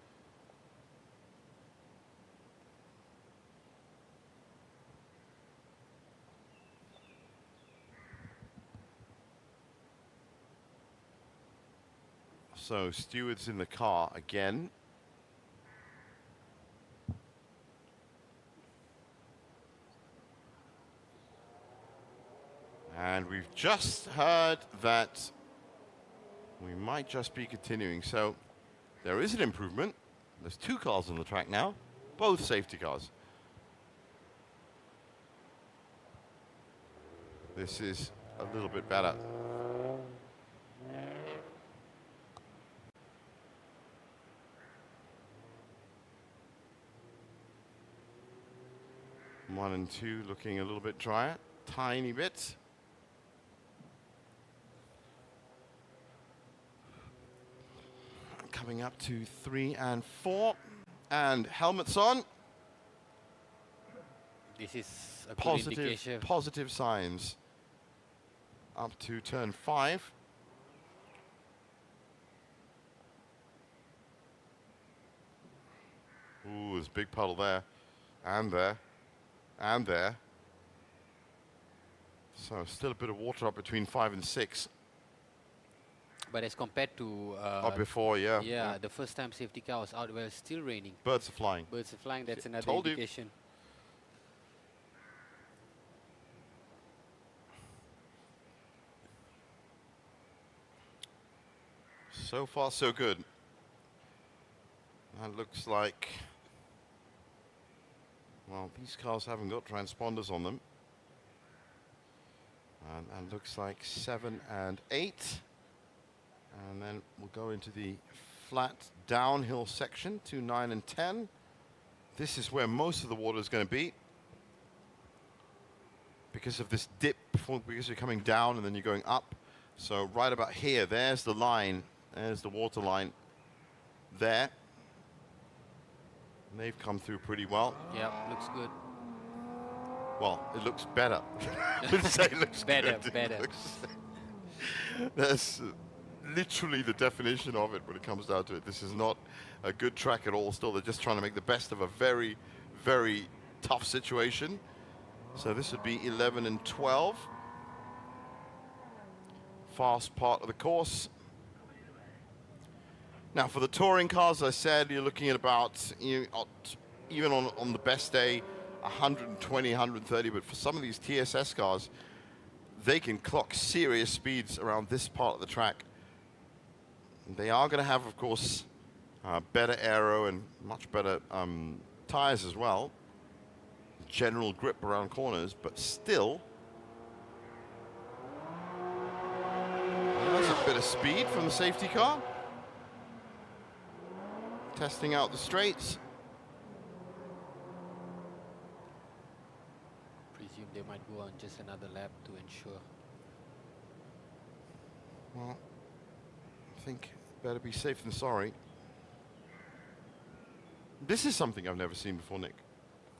So stewards in the car again. And we've just heard that we might just be continuing. So there is an improvement. There's 2 cars on the track now, both safety cars. This is a little bit better. One and 2 looking a little bit drier, tiny bit. Coming up to 3 and 4, and helmets on. This is a good indication. Positive signs. Up to turn 5. Ooh, there's a big puddle there, and there, and there. So still a bit of water up between 5 and 6. But as compared to before, yeah. Yeah, the first time safety car was out, well, it's still raining. Birds are flying. Birds are flying, that's another Told you. indication. So far, so good. That looks like, well, these cars haven't got transponders on them. And looks like 7 and 8. And then we'll go into the flat downhill section to 9 and 10. This is where most of the water is going to be, because of this dip, because you're coming down and then you're going up. So right about here, there's the line, there's the water line there. And they've come through pretty well. Yeah, looks good. Well, it looks better. I would say it looks better, good. better. That's literally the definition of it when it comes down to it. This is not a good track at all. Still, they're just trying to make the best of a very, very tough situation. So this would be 11 and 12. Fast part of the course. Now, for the touring cars, as I said, you're looking at about, even on the best day, 120, 130. But for some of these TSS cars, they can clock serious speeds around this part of the track. They are going to have, of course, better aero and much better tires as well. General grip around corners, but still, there's a bit of speed from the safety car. Testing out the straights. Presume they might go on just another lap to ensure. Well, I think better be safe than sorry. This is something I've never seen before, Nick.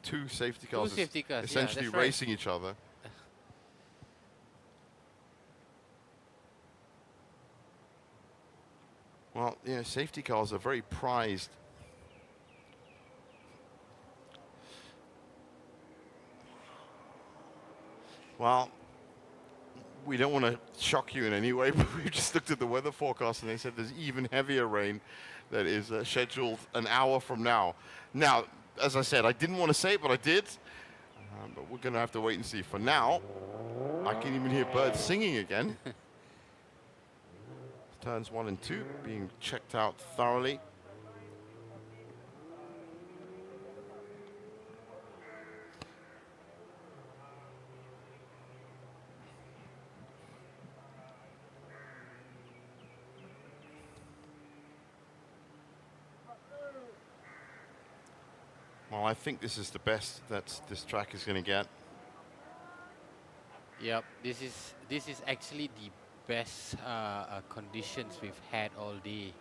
2 safety cars, essentially yeah, racing each other. Well, you know, safety cars are very prized. Well, we don't want to shock you in any way, but we just looked at the weather forecast and they said there's even heavier rain that is scheduled an hour from now. Now, as I said, I didn't want to say it, but I did. But we're going to have to wait and see. For now, I can even hear birds singing again. Turns 1 and 2 being checked out thoroughly. Well, I think this is the best that this track is going to get. Yep, this is actually the best conditions we've had all day.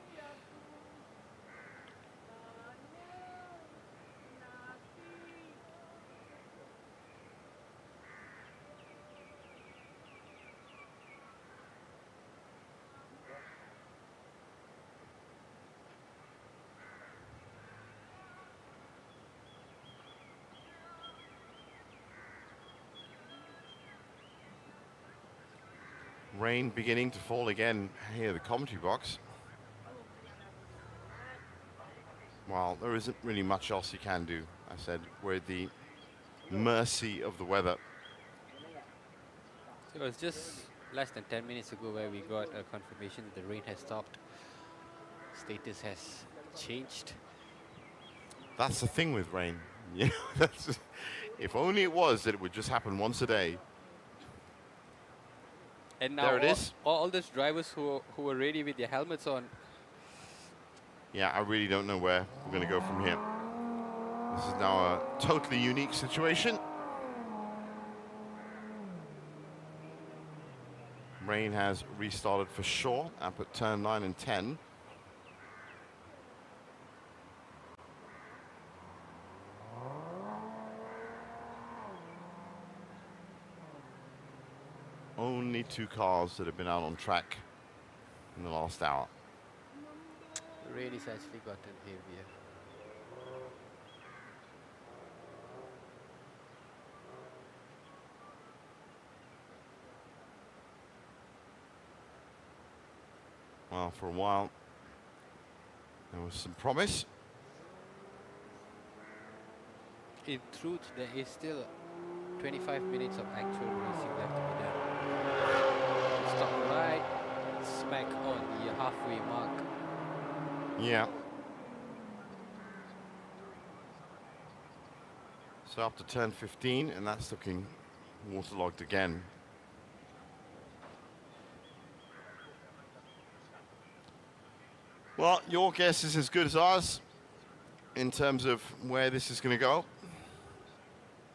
Rain beginning to fall again here, the commentary box. Well, there isn't really much else you can do. I said we're at the mercy of the weather. So it was just less than 10 minutes ago where we got a confirmation that the rain has stopped. Status has changed. That's the thing with rain. You know, that's, if only it was that it would just happen once a day. And now there it is. All those drivers who were ready with their helmets on. Yeah, I really don't know where we're going to go from here. This is now a totally unique situation. Rain has restarted for sure up at turn 9 and 10. Only 2 cars that have been out on track in the last hour. The rain is actually gotten heavier. Well, for a while, there was some promise. In truth, there is still 25 minutes of actual racing left to be done. Stop right, smack on the halfway mark. Yeah. So up to turn 15, and that's looking waterlogged again. Well, your guess is as good as ours in terms of where this is going to go.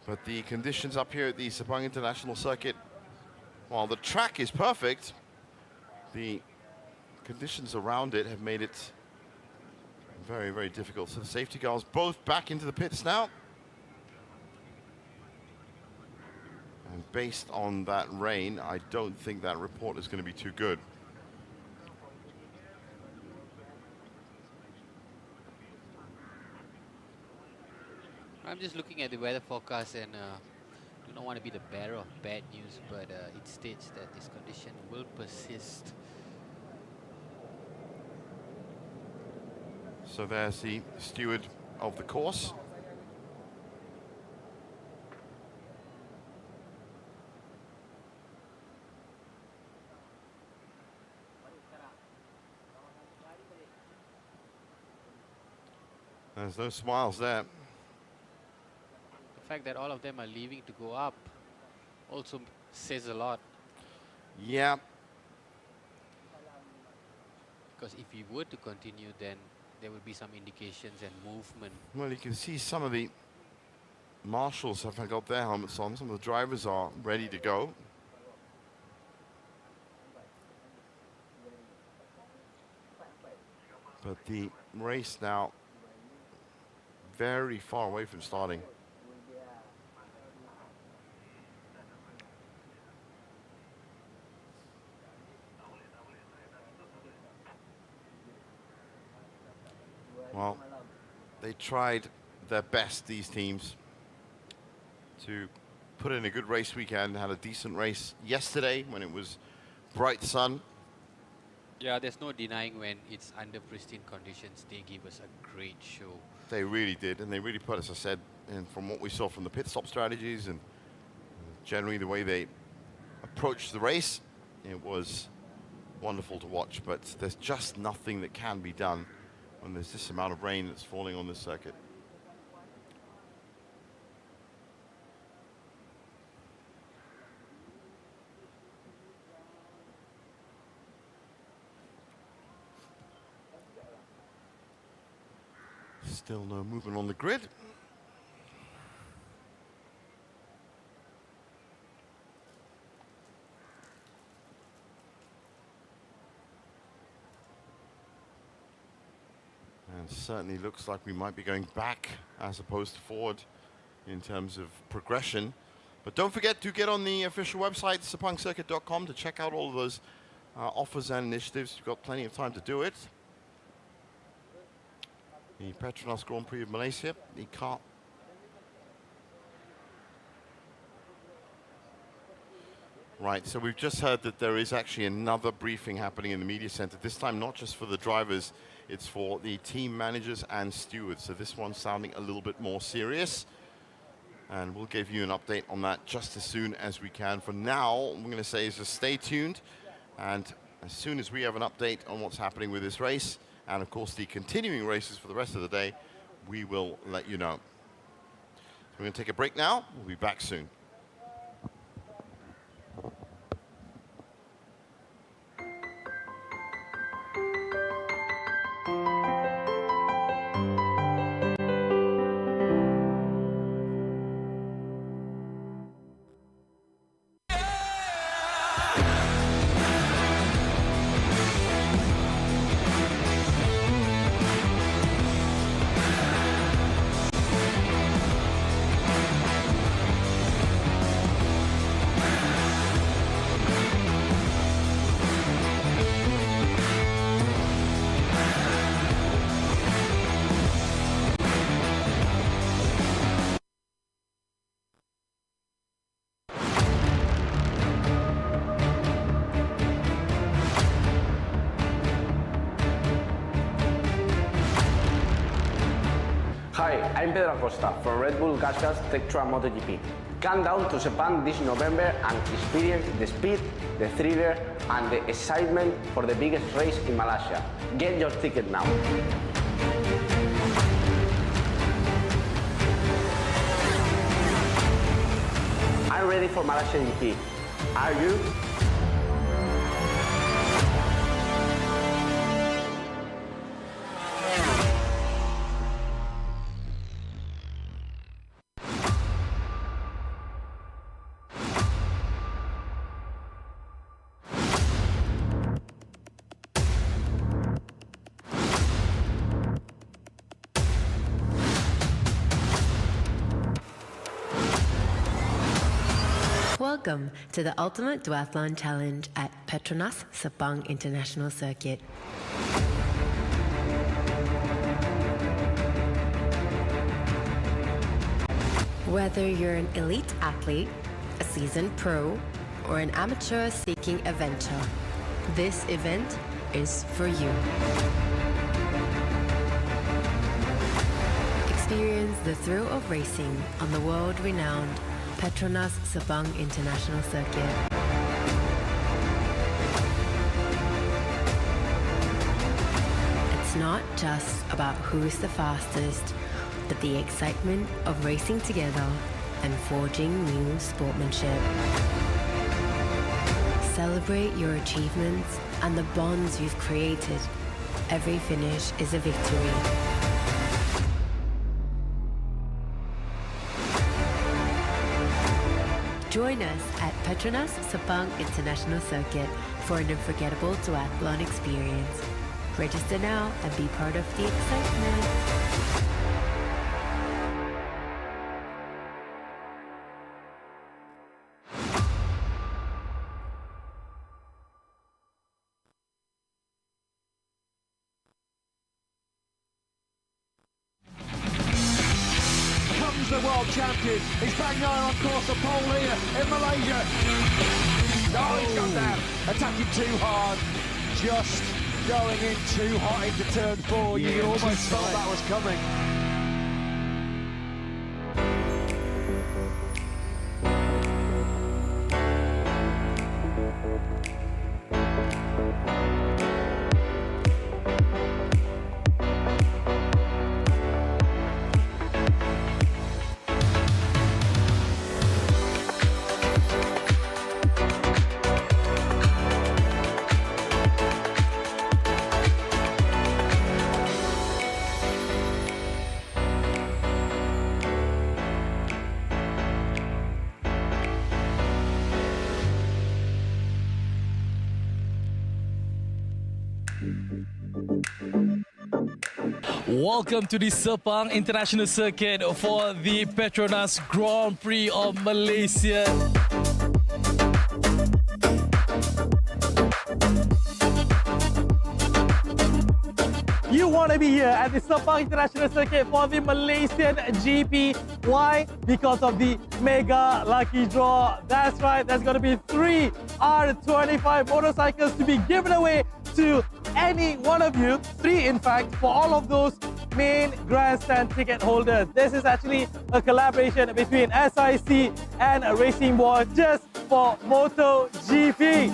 But the conditions up here at the Sepang International Circuit, while the track is perfect, the conditions around it have made it very, very difficult. So the safety cars both back into the pits now. And based on that rain, I don't think that report is going to be too good. I'm just looking at the weather forecast and do not want to be the bearer of bad news, but it states that this condition will persist. So there's the steward of the course. There's no smiles there. The fact that all of them are leaving to go up also says a lot. Yeah. Because if we were to continue, then there would be some indications and movement. Well, you can see some of the marshals have got their helmets on. Some of the drivers are ready to go. But the race now very far away from starting. Well, they tried their best, these teams, to put in a good race weekend, had a decent race yesterday when it was bright sun. Yeah, there's no denying when it's under pristine conditions, they give us a great show. They really did, and they really put, as I said, and from what we saw from the pit stop strategies and generally the way they approached the race, it was wonderful to watch, but there's just nothing that can be done when there's this amount of rain that's falling on this circuit. Still no movement on the grid. And certainly looks like we might be going back as opposed to forward in terms of progression. But don't forget to get on the official website, sepangcircuit.com, to check out all of those offers and initiatives. You've got plenty of time to do it. The Petronas Grand Prix of Malaysia, the car. Right, so we've just heard that there is actually another briefing happening in the media center. This time not just for the drivers, it's for the team managers and stewards. So this one's sounding a little bit more serious. And we'll give you an update on that just as soon as we can. For now, what I'm going to say is just stay tuned. And as soon as we have an update on what's happening with this race, and of course the continuing races for the rest of the day, we will let you know. So we're going to take a break now. We'll be back soon. Hi, I'm Pedro Acosta from Red Bull Gasgas Tech-Tra MotoGP. Come down to Sepang this November and experience the speed, the thriller, and the excitement for the biggest race in Malaysia. Get your ticket now. I'm ready for Malaysia GP. Are you? Welcome to the Ultimate Duathlon Challenge at Petronas Sepang International Circuit. Whether you're an elite athlete, a seasoned pro, or an amateur seeking adventure, this event is for you. Experience the thrill of racing on the world-renowned Petronas Sepang International Circuit. It's not just about who's the fastest, but the excitement of racing together and forging new sportsmanship. Celebrate your achievements and the bonds you've created. Every finish is a victory. Join us at Petronas Sepang International Circuit for an unforgettable duathlon experience. Register now and be part of the excitement. The world champion. He's bang on course, a pole here in Malaysia. Oh, he's gone down. Attacking too hard. Just going in too hot into turn 4. You almost thought that was coming. Welcome to the Sepang International Circuit for the Petronas Grand Prix of Malaysia. You want to be here at the Sepang International Circuit for the Malaysian GP. Why? Because of the mega lucky draw. That's right, there's going to be 3 R25 motorcycles to be given away to any one of you. 3 in fact, for all of those main grandstand ticket holders. This is actually a collaboration between SIC and Racing Board just for MotoGP.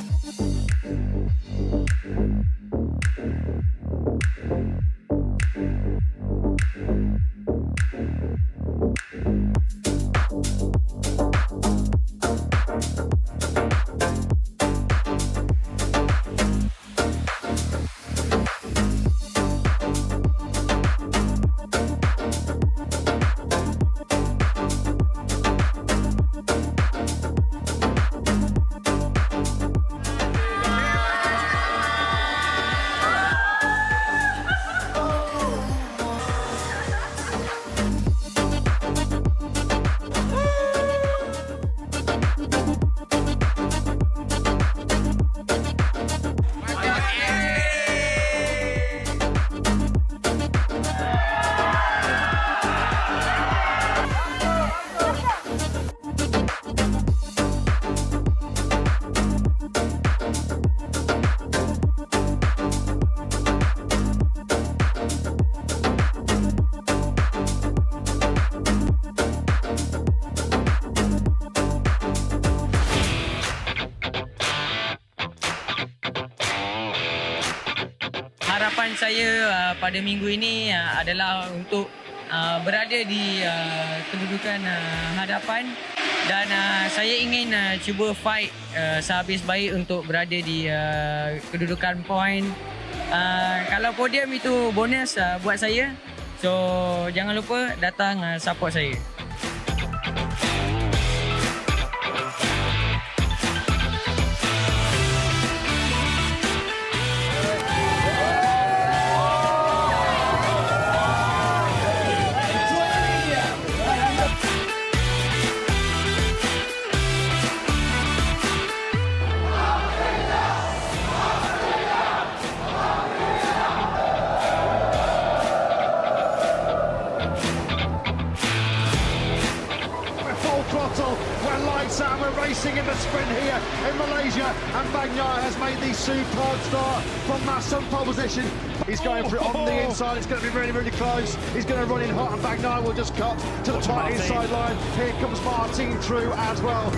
Harapan saya pada minggu ini adalah untuk berada di kedudukan hadapan dan saya ingin cuba fight sehabis baik untuk berada di kedudukan poin. Kalau podium itu bonus buat saya, so jangan lupa datang support saya. Racing in the sprint here in Malaysia, and Bagnaia has made the superb start from Masson pole position. He's going for it on the inside. It's going to be really, really close. He's going to run in hot, and Bagnaia will just cut to the tight inside line. Here comes Martin through as well.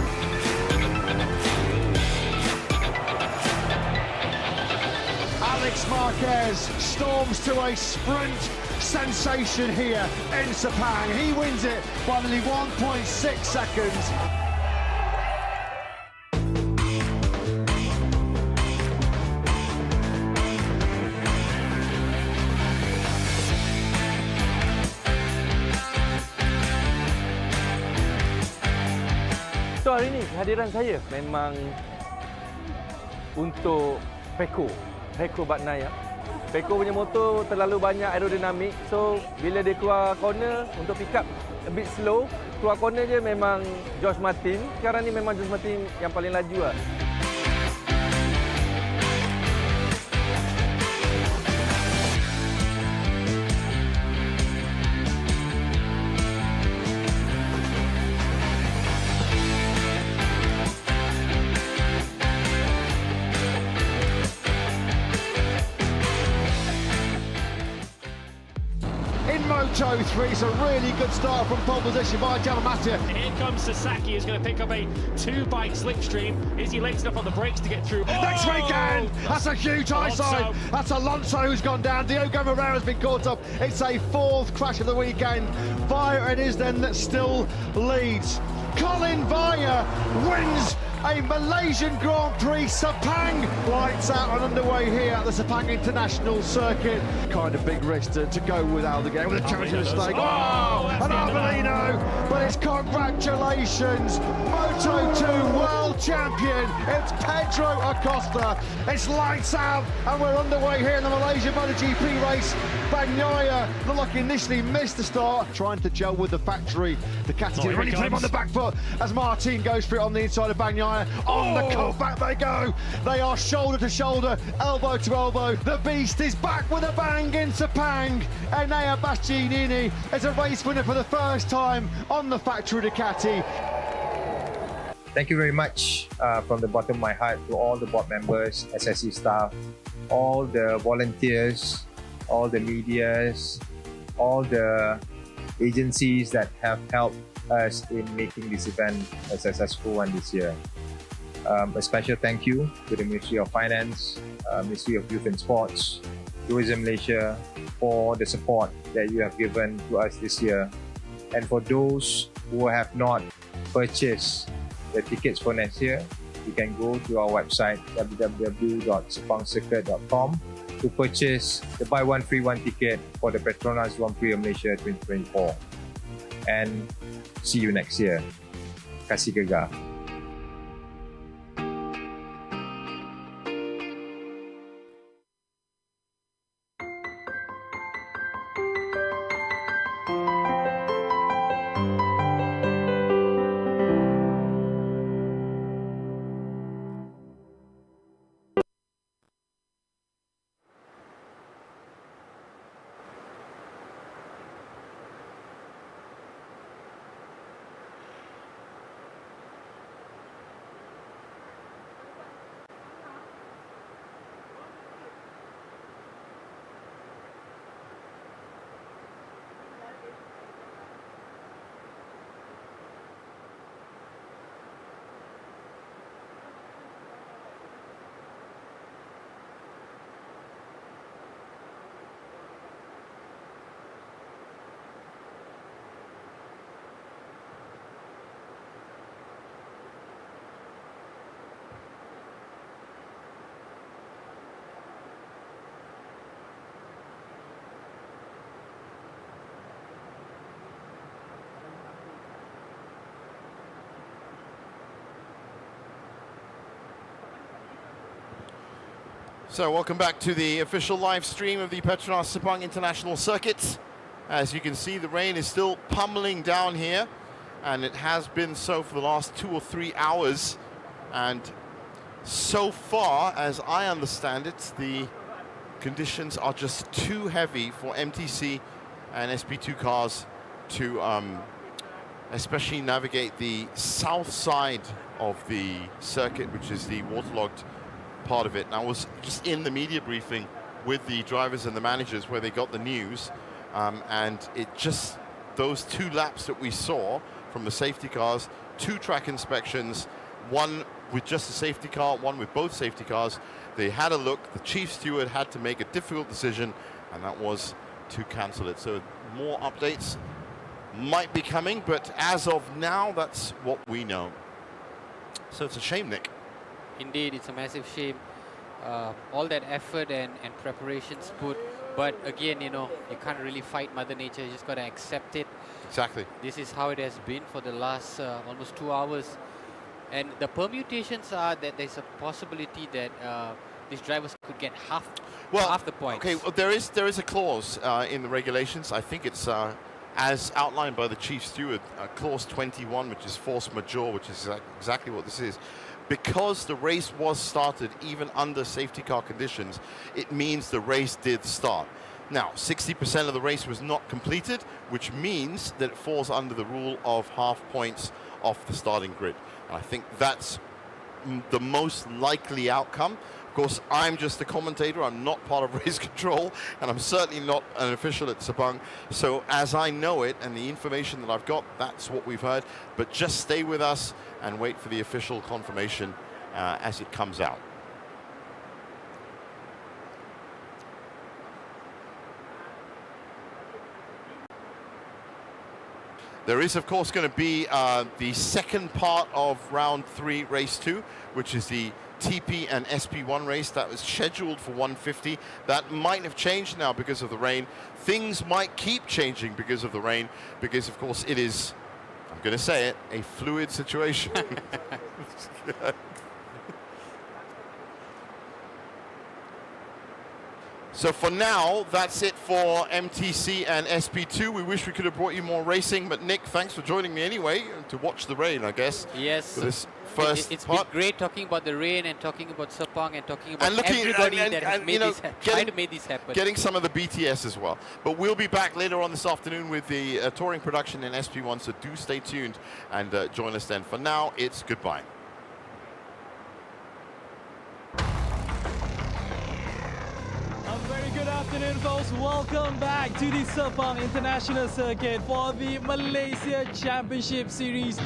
Alex Marquez storms to a sprint sensation here in Sepang. He wins it by nearly 1.6 seconds. So hari ni kehadiran saya memang untuk Peko Bagnaia. Peko punya motor terlalu banyak aerodinamik, so bila dia keluar corner untuk pick up a bit slow, keluar corner je memang George Martin. Sekarang ni memang George Martin yang paling laju lah. Moto3, it's a really good start from pole position by Yamamoto. Here comes Sasaki, who's going to pick up a 2-bike slipstream. Is he late enough on the brakes to get through? Next weekend, that's a huge high sign. That's Alonso who's gone down. Diogo Moreira's been caught up. It's a 4th crash of the weekend. Via it is then that still leads. Colin Via wins a Malaysian Grand Prix. Sepang lights out and underway here at the Sepang International Circuit. Kind of big risk to go without again with a charity mistake. Oh, an Arbolino, but it's congratulations, Moto2 world champion. It's Pedro Acosta. It's lights out and we're underway here in the Malaysia MotoGP race. Bagnaia looked like he initially missed the start, trying to gel with the factory. The Ducati really put him on the back foot as Martin goes for it on the inside of Bagnaia. On the cutback they go. They are shoulder to shoulder, elbow to elbow. The beast is back with a bang in Sepang. Enea Bastianini is a race winner for the first time on the factory Ducati. Thank you very much from the bottom of my heart to all the board members, SSC staff, all the volunteers, all the medias, all the agencies that have helped us in making this event a successful one this year. A special thank you to the Ministry of Finance, Ministry of Youth and Sports, Tourism Malaysia for the support that you have given to us this year. And for those who have not purchased the tickets for next year, you can go to our website www.sepangcircuit.com to purchase the buy one free one ticket for the Petronas Grand Prix of Malaysia 2024. And see you next year. Kasih gegar. So welcome back to the official live stream of the Petronas Sepang International Circuit. As you can see, the rain is still pummeling down here, and it has been so for the last 2 or 3 hours. And so far, as I understand it, the conditions are just too heavy for MTC and SP2 cars to especially navigate the south side of the circuit, which is the waterlogged part of it. And I was just in the media briefing with the drivers and the managers where they got the news, and it just, those 2 laps that we saw from the safety cars, 2 track inspections, one with just a safety car, one with both safety cars. They had a look, the chief steward had to make a difficult decision, and that was to cancel it. So more updates might be coming, but as of now, that's what we know. So it's a shame, Nick. Indeed, it's a massive shame. All that effort and preparations put, but again, you know, you can't really fight Mother Nature. You just got to accept it. Exactly. This is how it has been for the last almost 2 hours. And the permutations are that there's a possibility that these drivers could get half the points. Okay, well, there is a clause in the regulations. I think it's as outlined by the chief steward, clause 21, which is force majeure, which is exactly what this is. Because the race was started even under safety car conditions, it means the race did start. Now, 60% of the race was not completed, which means that it falls under the rule of half points off the starting grid. And I think that's the most likely outcome. Of course, I'm just a commentator. I'm not part of race control, and I'm certainly not an official at Sepang. So as I know it and the information that I've got, that's what we've heard. But just stay with us and wait for the official confirmation as it comes out. There is, of course, going to be the second part of round 3, race 2, which is the TP and SP1 race that was scheduled for 150. That might have changed now because of the rain. Things might keep changing because of the rain, because, of course, it is, I'm going to say it, a fluid situation. So for now, that's it for MTC and SP2. We wish we could have brought you more racing, but Nick, thanks for joining me anyway to watch the rain, I guess. Yes. For this first it's part. been great talking about the rain and talking about Sepang and talking about everybody that has made this, tried to make this happen. Getting some of the BTS as well. But we'll be back later on this afternoon with the touring production in SP1, so do stay tuned and join us then. For now, it's goodbye. Good afternoon, folks. Welcome back to the Sepang International Circuit for the Malaysia Championship Series.